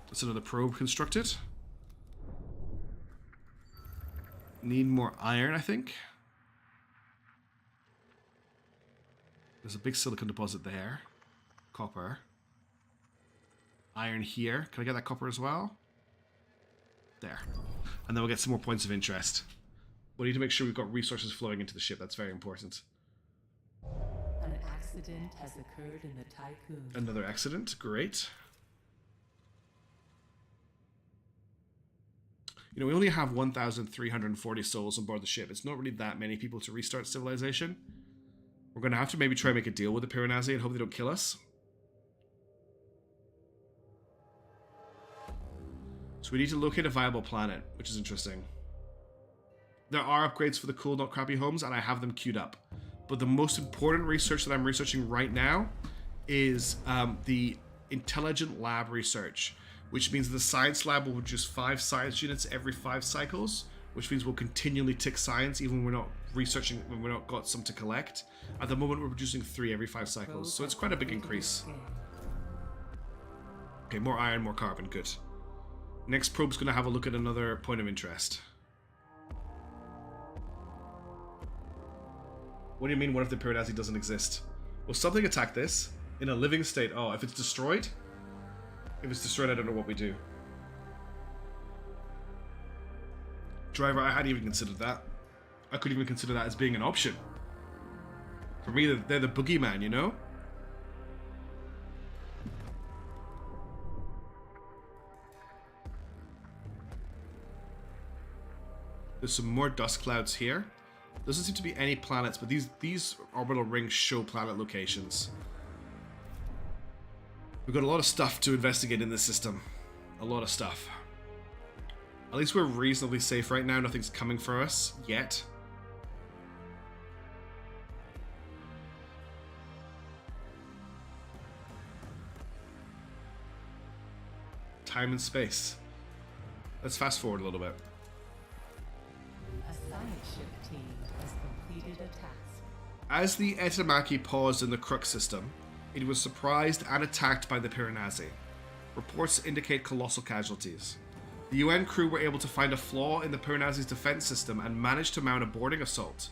That's another probe constructed. Need more iron, I think. There's a big silicon deposit there. Copper. Iron here. Can I get that copper as well? There. And then we'll get some more points of interest. We need to make sure we've got resources flowing into the ship. That's very important. An accident has occurred in the Tycoon. Another accident. Great. You know, we only have 1,340 souls on board the ship. It's not really that many people to restart civilization. We're going to have to maybe try and make a deal with the Piranesi and hope they don't kill us. So we need to locate a viable planet, which is interesting. There are upgrades for the cool, not crappy homes, and I have them queued up. But the most important research that I'm researching right now is the intelligent lab research, which means the science lab will produce 5 science units every 5 cycles, which means we'll continually tick science even when we're not researching, when we're not got some to collect. At the moment, we're producing 3 every 5 cycles, so it's quite a big increase. Okay, more iron, more carbon, good. Next probe's going to have a look at another point of interest. What do you mean, what if the Piranesi doesn't exist? Will something attack this? In a living state? Oh, if it's destroyed? If it's destroyed, I don't know what we do. Driver, I hadn't even considered that. I couldn't even consider that as being an option. For me, they're the boogeyman, you know? There's some more dust clouds here. Doesn't seem to be any planets, but these orbital rings show planet locations. We've got a lot of stuff to investigate in this system. A lot of stuff. At least we're reasonably safe right now. Nothing's coming for us yet. Time and space. Let's fast forward a little bit. A science ship team has completed a task. As the Etamaki paused in the Crook system, it was surprised and attacked by the Piranesi. Reports indicate colossal casualties. The UN crew were able to find a flaw in the Piranesi's defense system and managed to mount a boarding assault.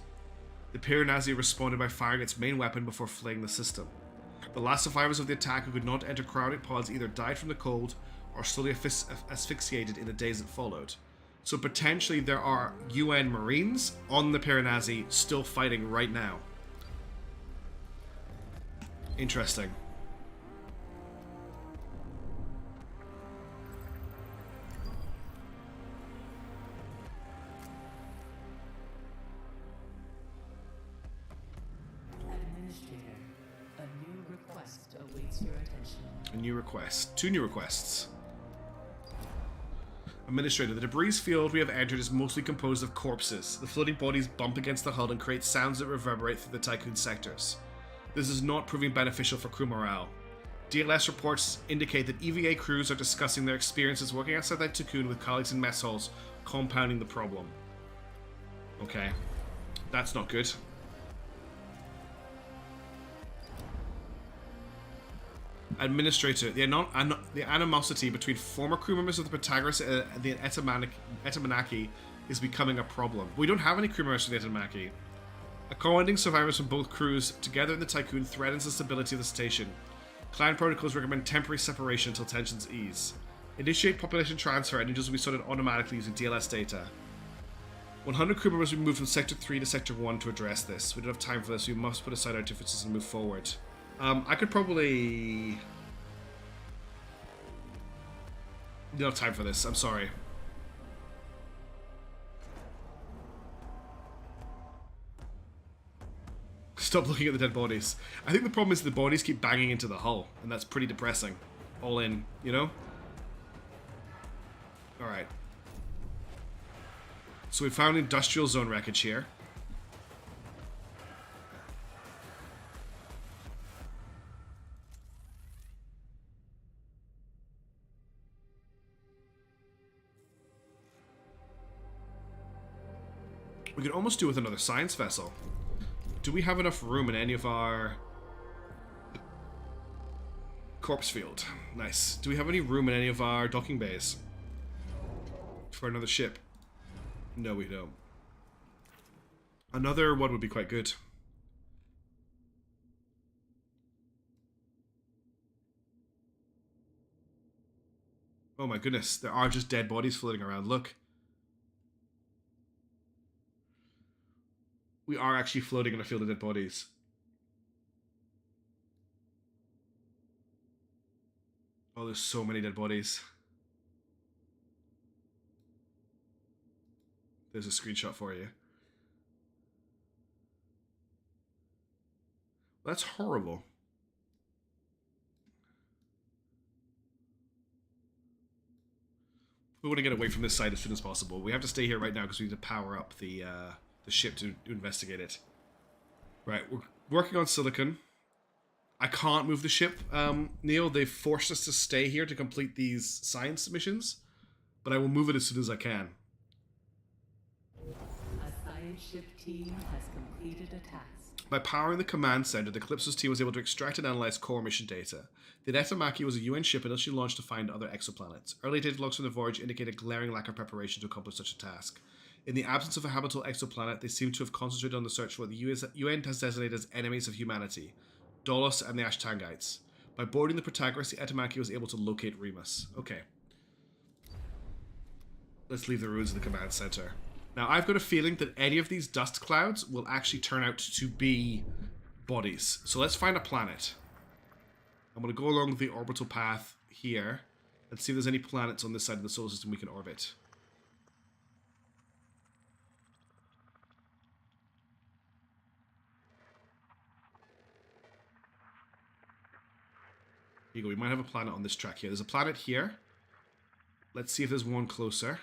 The Piranesi responded by firing its main weapon before fleeing the system. The last survivors of the attack who could not enter cryonic pods either died from the cold or slowly asphyxiated in the days that followed. So potentially there are UN Marines on the Piranesi still fighting right now. Interesting. Administrator, a new request awaits your attention. A new request. 2 new requests. Administrator, the debris field we have entered is mostly composed of corpses. The floating bodies bump against the hull and create sounds that reverberate through the Tycoon sectors. This is not proving beneficial for crew morale. DLS reports indicate that EVA crews are discussing their experiences working outside the Tycoon with colleagues in mess halls, compounding the problem. Okay. That's not good. Administrator, the animosity between former crew members of the Protagoras and the Etamanaki is becoming a problem. We don't have any crew members for the Etamanaki. Accommodating survivors from both crews together in the Tycoon threatens the stability of the station. Client protocols recommend temporary separation until tensions ease. Initiate population transfer and angels will be sorted automatically using DLS data. 100 crew members will be moved from Sector 3 to Sector 1 to address this. We don't have time for this, we must put aside our differences and move forward. I could probably... don't have time for this, I'm sorry. Stop looking at the dead bodies. I think the problem is the bodies keep banging into the hull, and that's pretty depressing. All in, you know? Alright. So we found industrial zone wreckage here. We could almost do with another science vessel. Do we have enough room in any of our corpse field? Nice. Do we have any room in any of our docking bays for another ship? No, we don't. Another one would be quite good. Oh my goodness, there are just dead bodies floating around. Look. We are actually floating in a field of dead bodies. Oh, there's so many dead bodies. There's a screenshot for you. That's horrible. We want to get away from this site as soon as possible. We have to stay here right now because we need to power up the ship to investigate it. Right, we're working on silicon. I can't move the ship, Neil. They've forced us to stay here to complete these science missions, but I will move it as soon as I can. A science ship team has completed a task. By powering the command center, the Calypso's team was able to extract and analyze core mission data. The Netamaki was a UN ship initially launched to find other exoplanets. Early data logs from the voyage indicate a glaring lack of preparation to accomplish such a task. In the absence of a habitable exoplanet, they seem to have concentrated on the search for what the UN has designated as enemies of humanity, Dolos and the Ashtangites. By boarding the Protagoras, the Netamaki was able to locate Remus. Okay. Let's leave the ruins of the command center. Now, I've got a feeling that any of these dust clouds will actually turn out to be bodies. So let's find a planet. I'm going to go along the orbital path here and see if there's any planets on this side of the solar system we can orbit. Here you go. We might have a planet on this track here. There's a planet here. Let's see if there's one closer.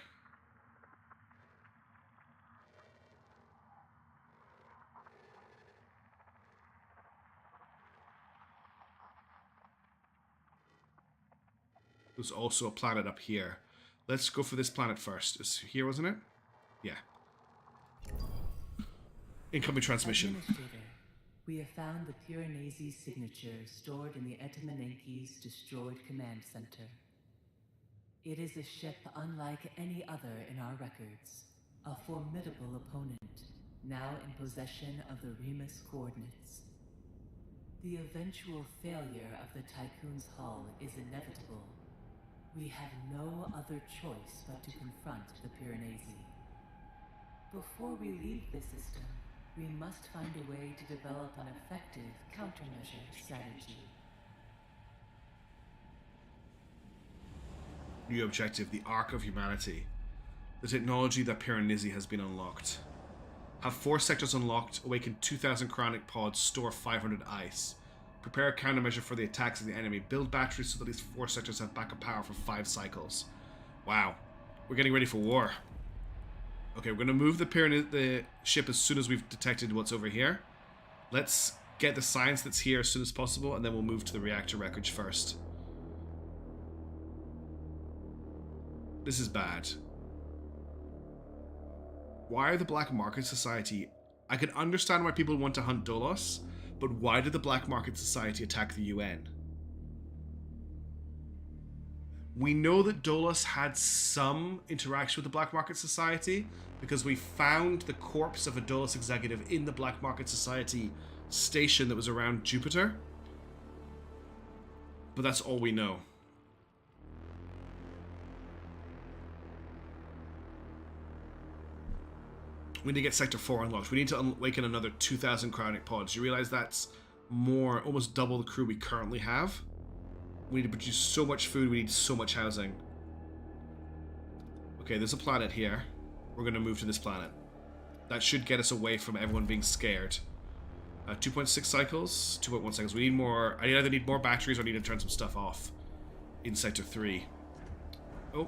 There's also a planet up here. Let's go for this planet first. It's here, wasn't it? Yeah. Incoming transmission. Administrator, we have found the Piranesi signature stored in the Etamanenki's destroyed command center. It is a ship unlike any other in our records. A formidable opponent, now in possession of the Remus coordinates. The eventual failure of the Tycoon's hull is inevitable. We have no other choice but to confront the Piranesi. Before we leave the system, we must find a way to develop an effective countermeasure strategy. New objective, the Ark of Humanity. The technology that Piranesi has been unlocked. Have 4 sectors unlocked, awaken 2,000 cryonic pods, store 500 ice. Prepare a countermeasure for the attacks of the enemy. Build batteries so that these 4 sectors have backup power for 5 cycles. Wow. We're getting ready for war. Okay, we're going to move the ship as soon as we've detected what's over here. Let's get the science that's here as soon as possible, and then we'll move to the reactor wreckage first. This is bad. Why are the Black Market Society... I can understand why people want to hunt Dolos, but why did the Black Market Society attack the UN? We know that Dolos had some interaction with the Black Market Society because we found the corpse of a Dolos executive in the Black Market Society station that was around Jupiter. But that's all we know. We need to get Sector 4 unlocked. We need to awaken another 2,000 cryonic pods. You realize that's more, almost double the crew we currently have? We need to produce so much food, we need so much housing. Okay, there's a planet here. We're going to move to this planet. That should get us away from everyone being scared. 2.6 cycles, 2.1 cycles. We need more. I either need more batteries or I need to turn some stuff off in Sector 3. Oh.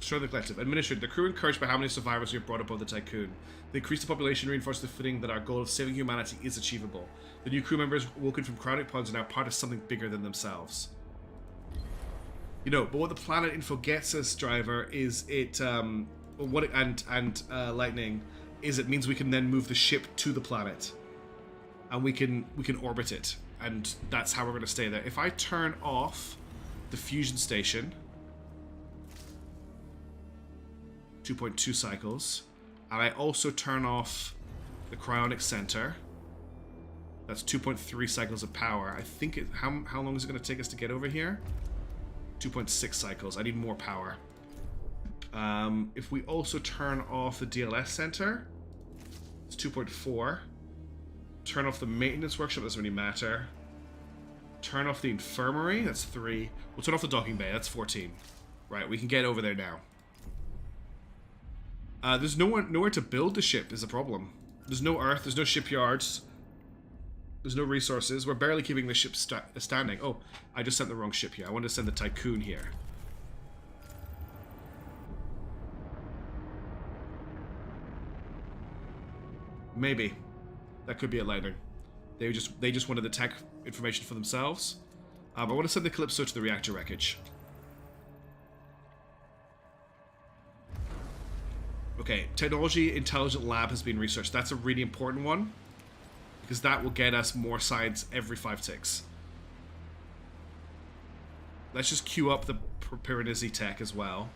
Destroy the collective. Administered. The crew encouraged by how many survivors we have brought aboard the Tycoon. They increased the population, reinforced the feeling that our goal of saving humanity is achievable. The new crew members woken from crowded pods are now part of something bigger than themselves. You know, but what the planet info gets us, Driver, is it Lightning, is it means we can then move the ship to the planet, and we can orbit it, and that's how we're going to stay there. If I turn off the fusion station, 2.2 cycles, and I also turn off the cryonic center, that's 2.3 cycles of power. I think how long is it going to take us to get over here? 2.6 cycles. I need more power. If we also turn off the DLS center, it's 2.4. Turn off the maintenance workshop, doesn't really matter. Turn off the infirmary, that's 3. We'll turn off the docking bay, that's 14. Right, we can get over there now. There's nowhere to build the ship is a problem. There's no Earth, there's no shipyards. There's no resources. We're barely keeping the ship standing. Oh, I just sent the wrong ship here. I wanted to send the Tycoon here. Maybe. That could be a Lightning. They just wanted the tech information for themselves. I want to send the Calypso to the reactor wreckage. Okay, Technology Intelligent Lab has been researched. That's a really important one, because that will get us more science every 5 ticks. Let's just queue up the Piranesi tech as well.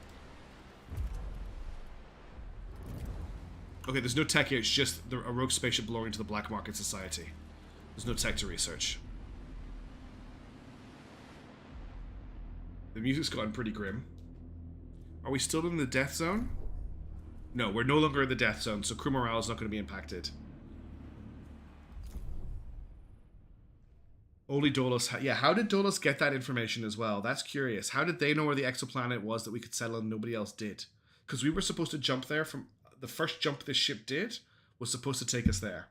Okay, there's no tech here, it's just a rogue spaceship belonging to the Black Market Society. There's no tech to research. The music's gotten pretty grim. Are we still in the death zone? No, we're no longer in the death zone, so crew morale is not going to be impacted. Only Dolos... Yeah, how did Dolos get that information as well? That's curious. How did they know where the exoplanet was that we could settle and nobody else did? Because we were supposed to jump there from... The first jump this ship did was supposed to take us there.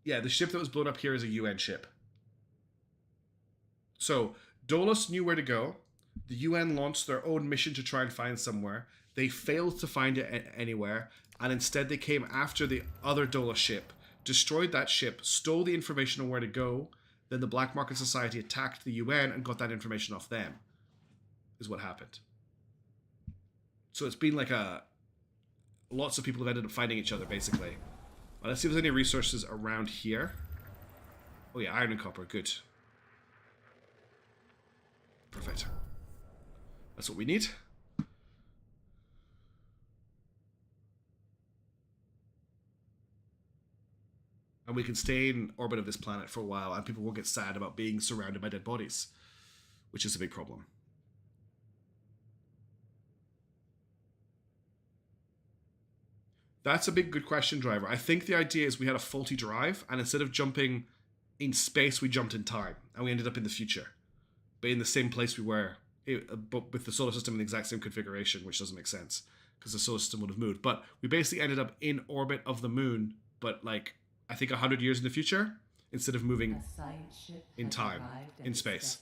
Yeah, the ship that was blown up here is a UN ship. So, Dolos knew where to go. The UN launched their own mission to try and find somewhere. They failed to find it anywhere, and instead they came after the other Dolos ship, destroyed that ship, stole the information on where to go, then the Black Market Society attacked the UN and got that information off them, is what happened. So it's been like lots of people have ended up finding each other, basically. Well, let's see if there's any resources around here. Oh yeah, iron and copper, good. Perfect. That's what we need. And we can stay in orbit of this planet for a while, and people won't get sad about being surrounded by dead bodies, which is a big problem. That's a big good question, Driver. I think the idea is we had a faulty drive, and instead of jumping in space, we jumped in time, and we ended up in the future. But in the same place we were, but with the solar system in the exact same configuration, which doesn't make sense, because the solar system would have moved. But we basically ended up in orbit of the moon, but like, I think 100 years in the future, instead of moving in time, in space.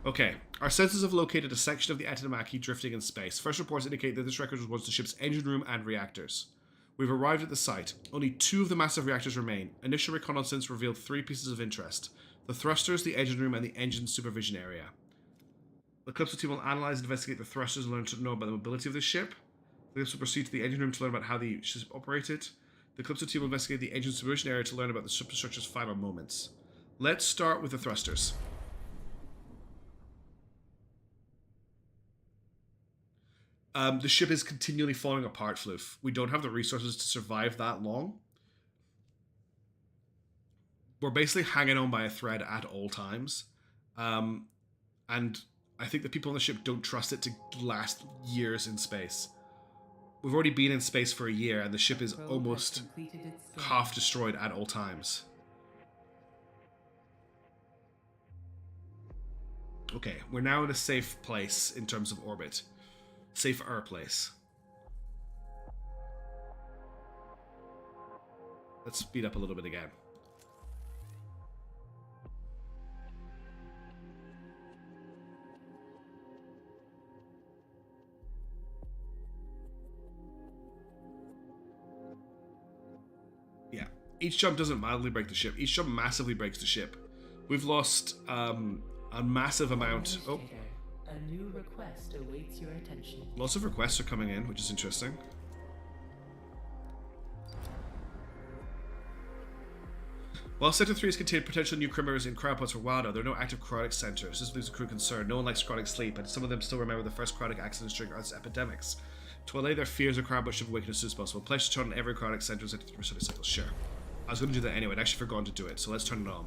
Okay, our sensors have located a section of the Etenomaki drifting in space. First reports indicate that this record was once the ship's engine room and reactors. We've arrived at the site. Only 2 of the massive reactors remain. Initial reconnaissance revealed 3 pieces of interest: the thrusters, the engine room, and the engine supervision area. The Calypso team will analyze and investigate the thrusters and learn to know about the mobility of the ship. The Calypso will proceed to the engine room to learn about how the ship operated. The Calypso team will investigate the engine supervision area to learn about the superstructure's final moments. Let's start with the thrusters. The ship is continually falling apart, Floof. We don't have the resources to survive that long. We're basically hanging on by a thread at all times. And I think the people on the ship don't trust it to last years in space. We've already been in space for a year, and the ship is almost half destroyed at all times. Okay, we're now in a safe place in terms of orbit. Safer place. Let's speed up a little bit again. Each jump doesn't mildly break the ship. Each jump massively breaks the ship. We've lost a massive amount. Oh, a new request awaits your attention. Lots of requests are coming in, which is interesting. While Sector 3 has contained potential new crew members in cryopods for Wilder, there are no active cryotic centers. This leaves the crew concerned. No one likes cryotic sleep, and some of them still remember the first cryotic accidents during Earth's epidemics. To allay their fears, a cryopods should awaken as soon as possible. Pledge to turn on every cryotic center in Sector 3 for cycles. Sure. I was going to do that anyway. I'd actually forgotten to do it, so let's turn it on.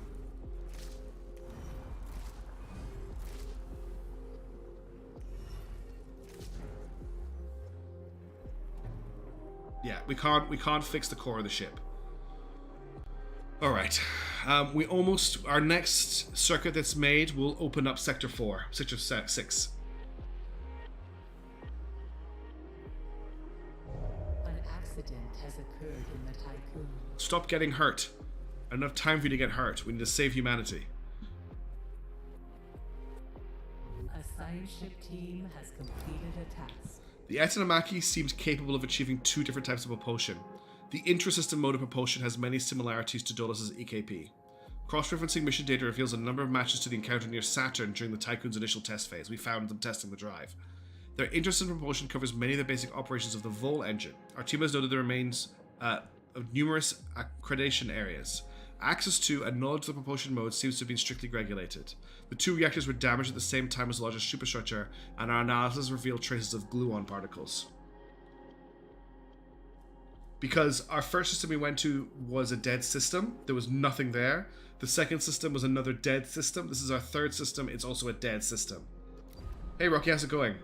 Yeah, we can't fix the core of the ship. All right, our next circuit that's made will open up Sector 6. An accident has occurred in the Tycoon. Stop getting hurt. Enough time for you to get hurt. We need to save humanity. A science ship team has completed a task. The Etanamaki seems capable of achieving 2 different types of propulsion. The intrasystem mode of propulsion has many similarities to Dolus's EKP. Cross-referencing mission data reveals a number of matches to the encounter near Saturn during the Tycoon's initial test phase. We found them testing the drive. Their intrasystem propulsion covers many of the basic operations of the Vol engine. Our team has noted there remains of numerous accreditation areas. Access to and knowledge of the propulsion mode seems to have been strictly regulated. The 2 reactors were damaged at the same time as the largest superstructure, and our analysis revealed traces of gluon particles. Because our first system we went to was a dead system, there was nothing there. The second system was another dead system. This is our third system, it's also a dead system. Hey Rocky, how's it going?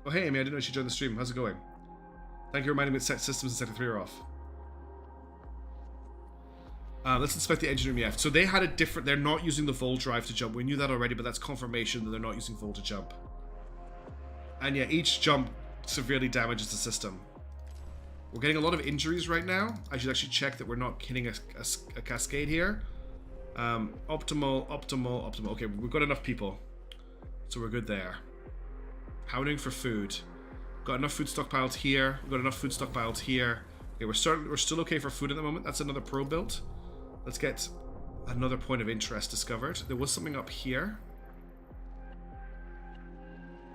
Oh hey Amy, I didn't know she joined the stream. How's it going? Thank you for reminding me that systems in Sector 3 are off. Let's inspect the engine room. Yeah, so they had a different... They're not using the Vol drive to jump. We knew that already, but that's confirmation that they're not using Vol to jump. And yeah, each jump severely damages the system. We're getting a lot of injuries right now. I should actually check that we're not hitting a cascade here. Optimal. Okay, we've got enough people, so we're good there. How are we doing for food? Got enough food stockpiled here. We've got enough food stockpiled here. Okay, we're still okay for food at the moment. That's another probe built. Let's get another point of interest discovered. There was something up here.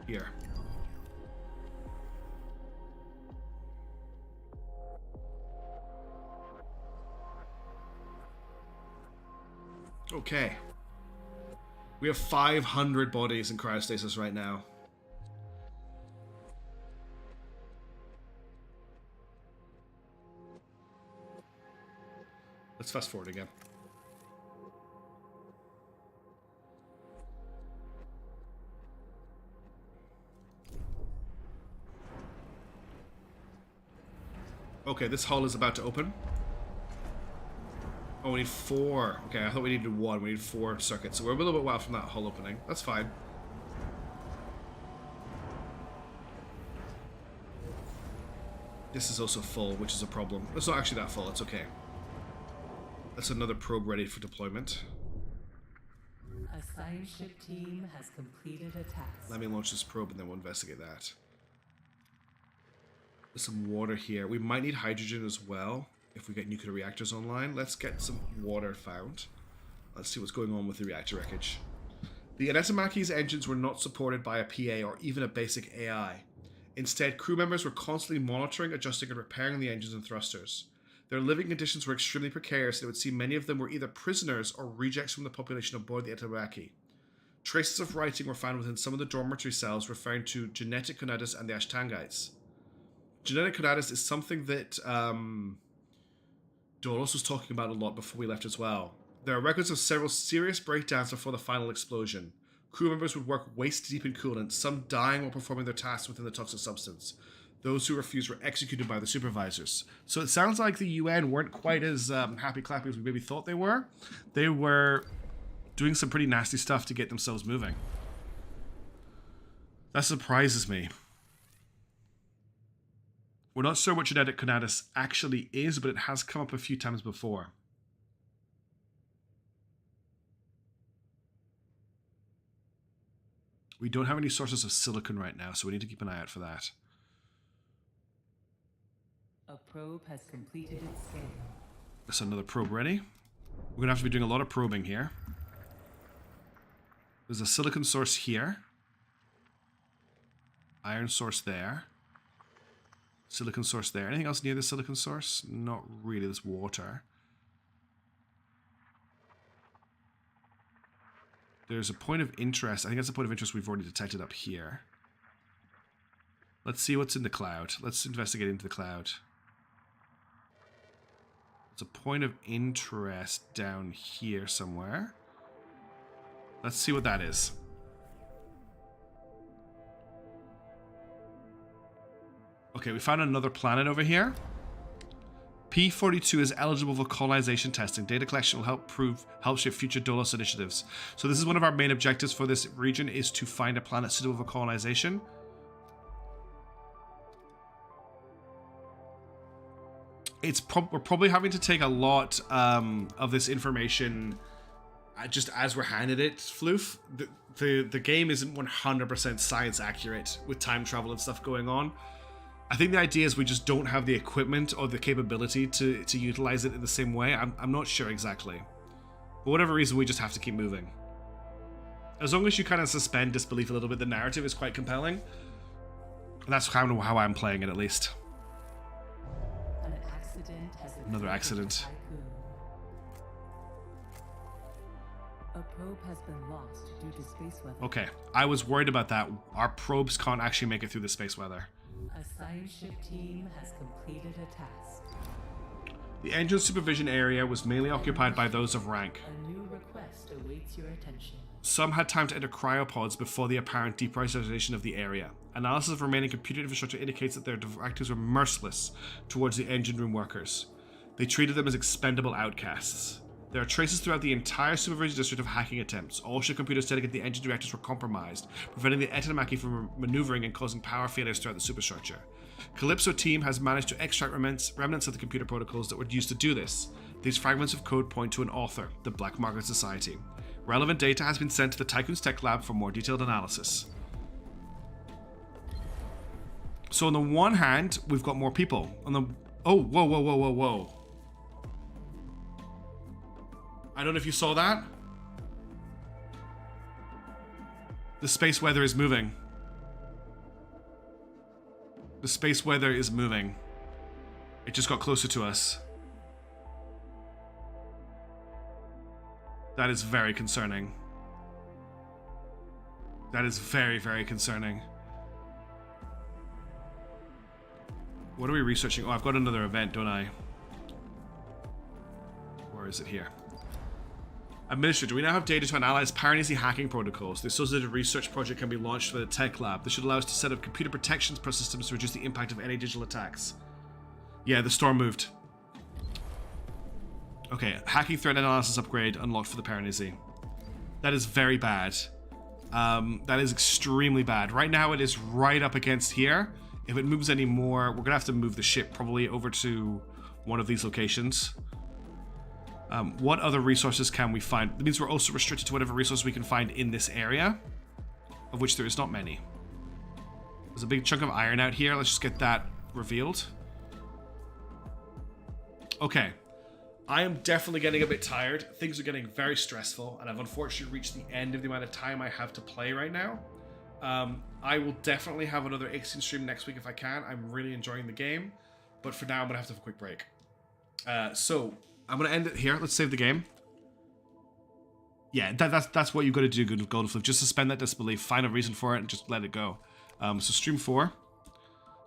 Here. Okay. We have 500 bodies in cryostasis right now. Let's fast forward again. Okay, this hull is about to open. Oh, we need 4. Okay, I thought we needed 1. We need 4 circuits. So we're a little bit wild from that hull opening. That's fine. This is also full, which is a problem. It's not actually that full. It's okay. That's another probe ready for deployment. A science ship team has completed a task. Let me launch this probe and then we'll investigate that. There's some water here. We might need hydrogen as well if we get nuclear reactors online. Let's get some water found. Let's see what's going on with the reactor wreckage. The Anetamaki's engines were not supported by a PA or even a basic AI. Instead, crew members were constantly monitoring, adjusting, and repairing the engines and thrusters. Their living conditions were extremely precarious, and it would seem many of them were either prisoners or rejects from the population aboard the Etamaki. Traces of writing were found within some of the dormitory cells referring to genetic conatus and the Ashtangites. Genetic conatus is something that Dolos was talking about a lot before we left as well. There are records of several serious breakdowns before the final explosion. Crew members would work waist-deep in coolant, some dying while performing their tasks within the toxic substance. Those who refused were executed by the supervisors. So it sounds like the UN weren't quite as happy-clappy as we maybe thought they were. They were doing some pretty nasty stuff to get themselves moving. That surprises me. We're not sure what genetic conatus actually is, but it has come up a few times before. We don't have any sources of silicon right now, so we need to keep an eye out for that. A probe has completed its scan. That's another probe ready. We're gonna have to be doing a lot of probing here. There's a silicon source here. Iron source there. Silicon source there. Anything else near the silicon source? Not really. There's water. There's a point of interest. I think that's a point of interest we've already detected up here. Let's see what's in the cloud. Let's investigate into the cloud. There's a point of interest down here somewhere. Let's see what that is. Okay, we found another planet over here. P42 is eligible for colonization testing. Data collection will help shape future Dolos initiatives. So this is one of our main objectives for this region, is to find a planet suitable for colonization. We're probably having to take a lot of this information just as we're handed it, Floof. The game isn't 100% science accurate with time travel and stuff going on. I think the idea is we just don't have the equipment or the capability to utilize it in the same way. I'm not sure exactly. For whatever reason, we just have to keep moving. As long as you kind of suspend disbelief a little bit, the narrative is quite compelling. And that's kind of how I'm playing it, at least. An accident has Another accident. A probe has been lost due to space weather. Okay, I was worried about that. Our probes can't actually make it through the space weather. A science ship team has completed a task. The engine supervision area was mainly occupied by those of rank. A new request awaits your attention. Some had time to enter cryopods before the apparent depressurization of the area. Analysis of remaining computer infrastructure indicates that their directives were merciless towards the engine room workers. They treated them as expendable outcasts. There are traces throughout the entire supervision district of hacking attempts. All ship computers dedicated to the engine reactors were compromised, preventing the Etenomaki from maneuvering and causing power failures throughout the superstructure. Calypso team has managed to extract remnants of the computer protocols that were used to do this. These fragments of code point to an author, the Black Market Society. Relevant data has been sent to the Tycoon's Tech Lab for more detailed analysis. So on the one hand, we've got more people. On the whoa. I don't know if you saw that. The space weather is moving. The space weather is moving. It just got closer to us. That is very concerning. That is very, very concerning. What are we researching? Oh, I've got another event, don't I? Where is it here? Administrator, we now have data to analyze Piranesi hacking protocols. The associated research project can be launched for the tech lab. This should allow us to set up computer protections per systems to reduce the impact of any digital attacks. Yeah, the storm moved. Okay, hacking threat analysis upgrade unlocked for the Piranesi. That is very bad. That is extremely bad. Right now it is right up against here. If it moves any more, we're gonna have to move the ship probably over to one of these locations. What other resources can we find? That means we're also restricted to whatever resources we can find in this area, of which there is not many. There's a big chunk of iron out here. Let's just get that revealed. Okay. I am definitely getting a bit tired. Things are getting very stressful, and I've unfortunately reached the end of the amount of time I have to play right now. I will definitely have another Ixion stream next week if I can. I'm really enjoying the game, but for now I'm gonna have to have a quick break. So I'm gonna end it here. Let's save the game. Yeah, that's what you got to do, Golden Flip. Just suspend that disbelief, find a reason for it, and just let it go. So stream 4.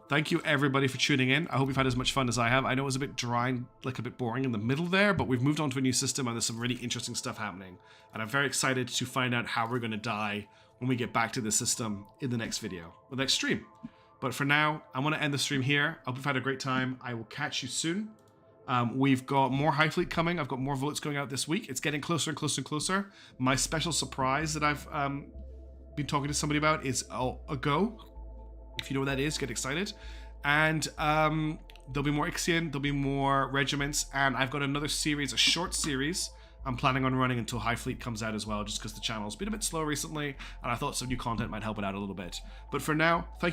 Thank you everybody for tuning in. I hope you've had as much fun as I have. I know it was a bit dry, like a bit boring in the middle there, but we've moved on to a new system and there's some really interesting stuff happening. And I'm very excited to find out how we're going to die when we get back to the system in the next video, or the next stream. But for now, I'm going to end the stream here. I hope you've had a great time. I will catch you soon. We've got more High Fleet coming. I've got more votes going out this week. It's getting closer and closer and closer. My special surprise that I've been talking to somebody about is a go. If you know what that is, get excited. And there'll be more Ixion, there'll be more regiments, and I've got another series, a short series, I'm planning on running until High Fleet comes out as well, just because the channel's been a bit slow recently, and I thought some new content might help it out a little bit. But for now, thank you.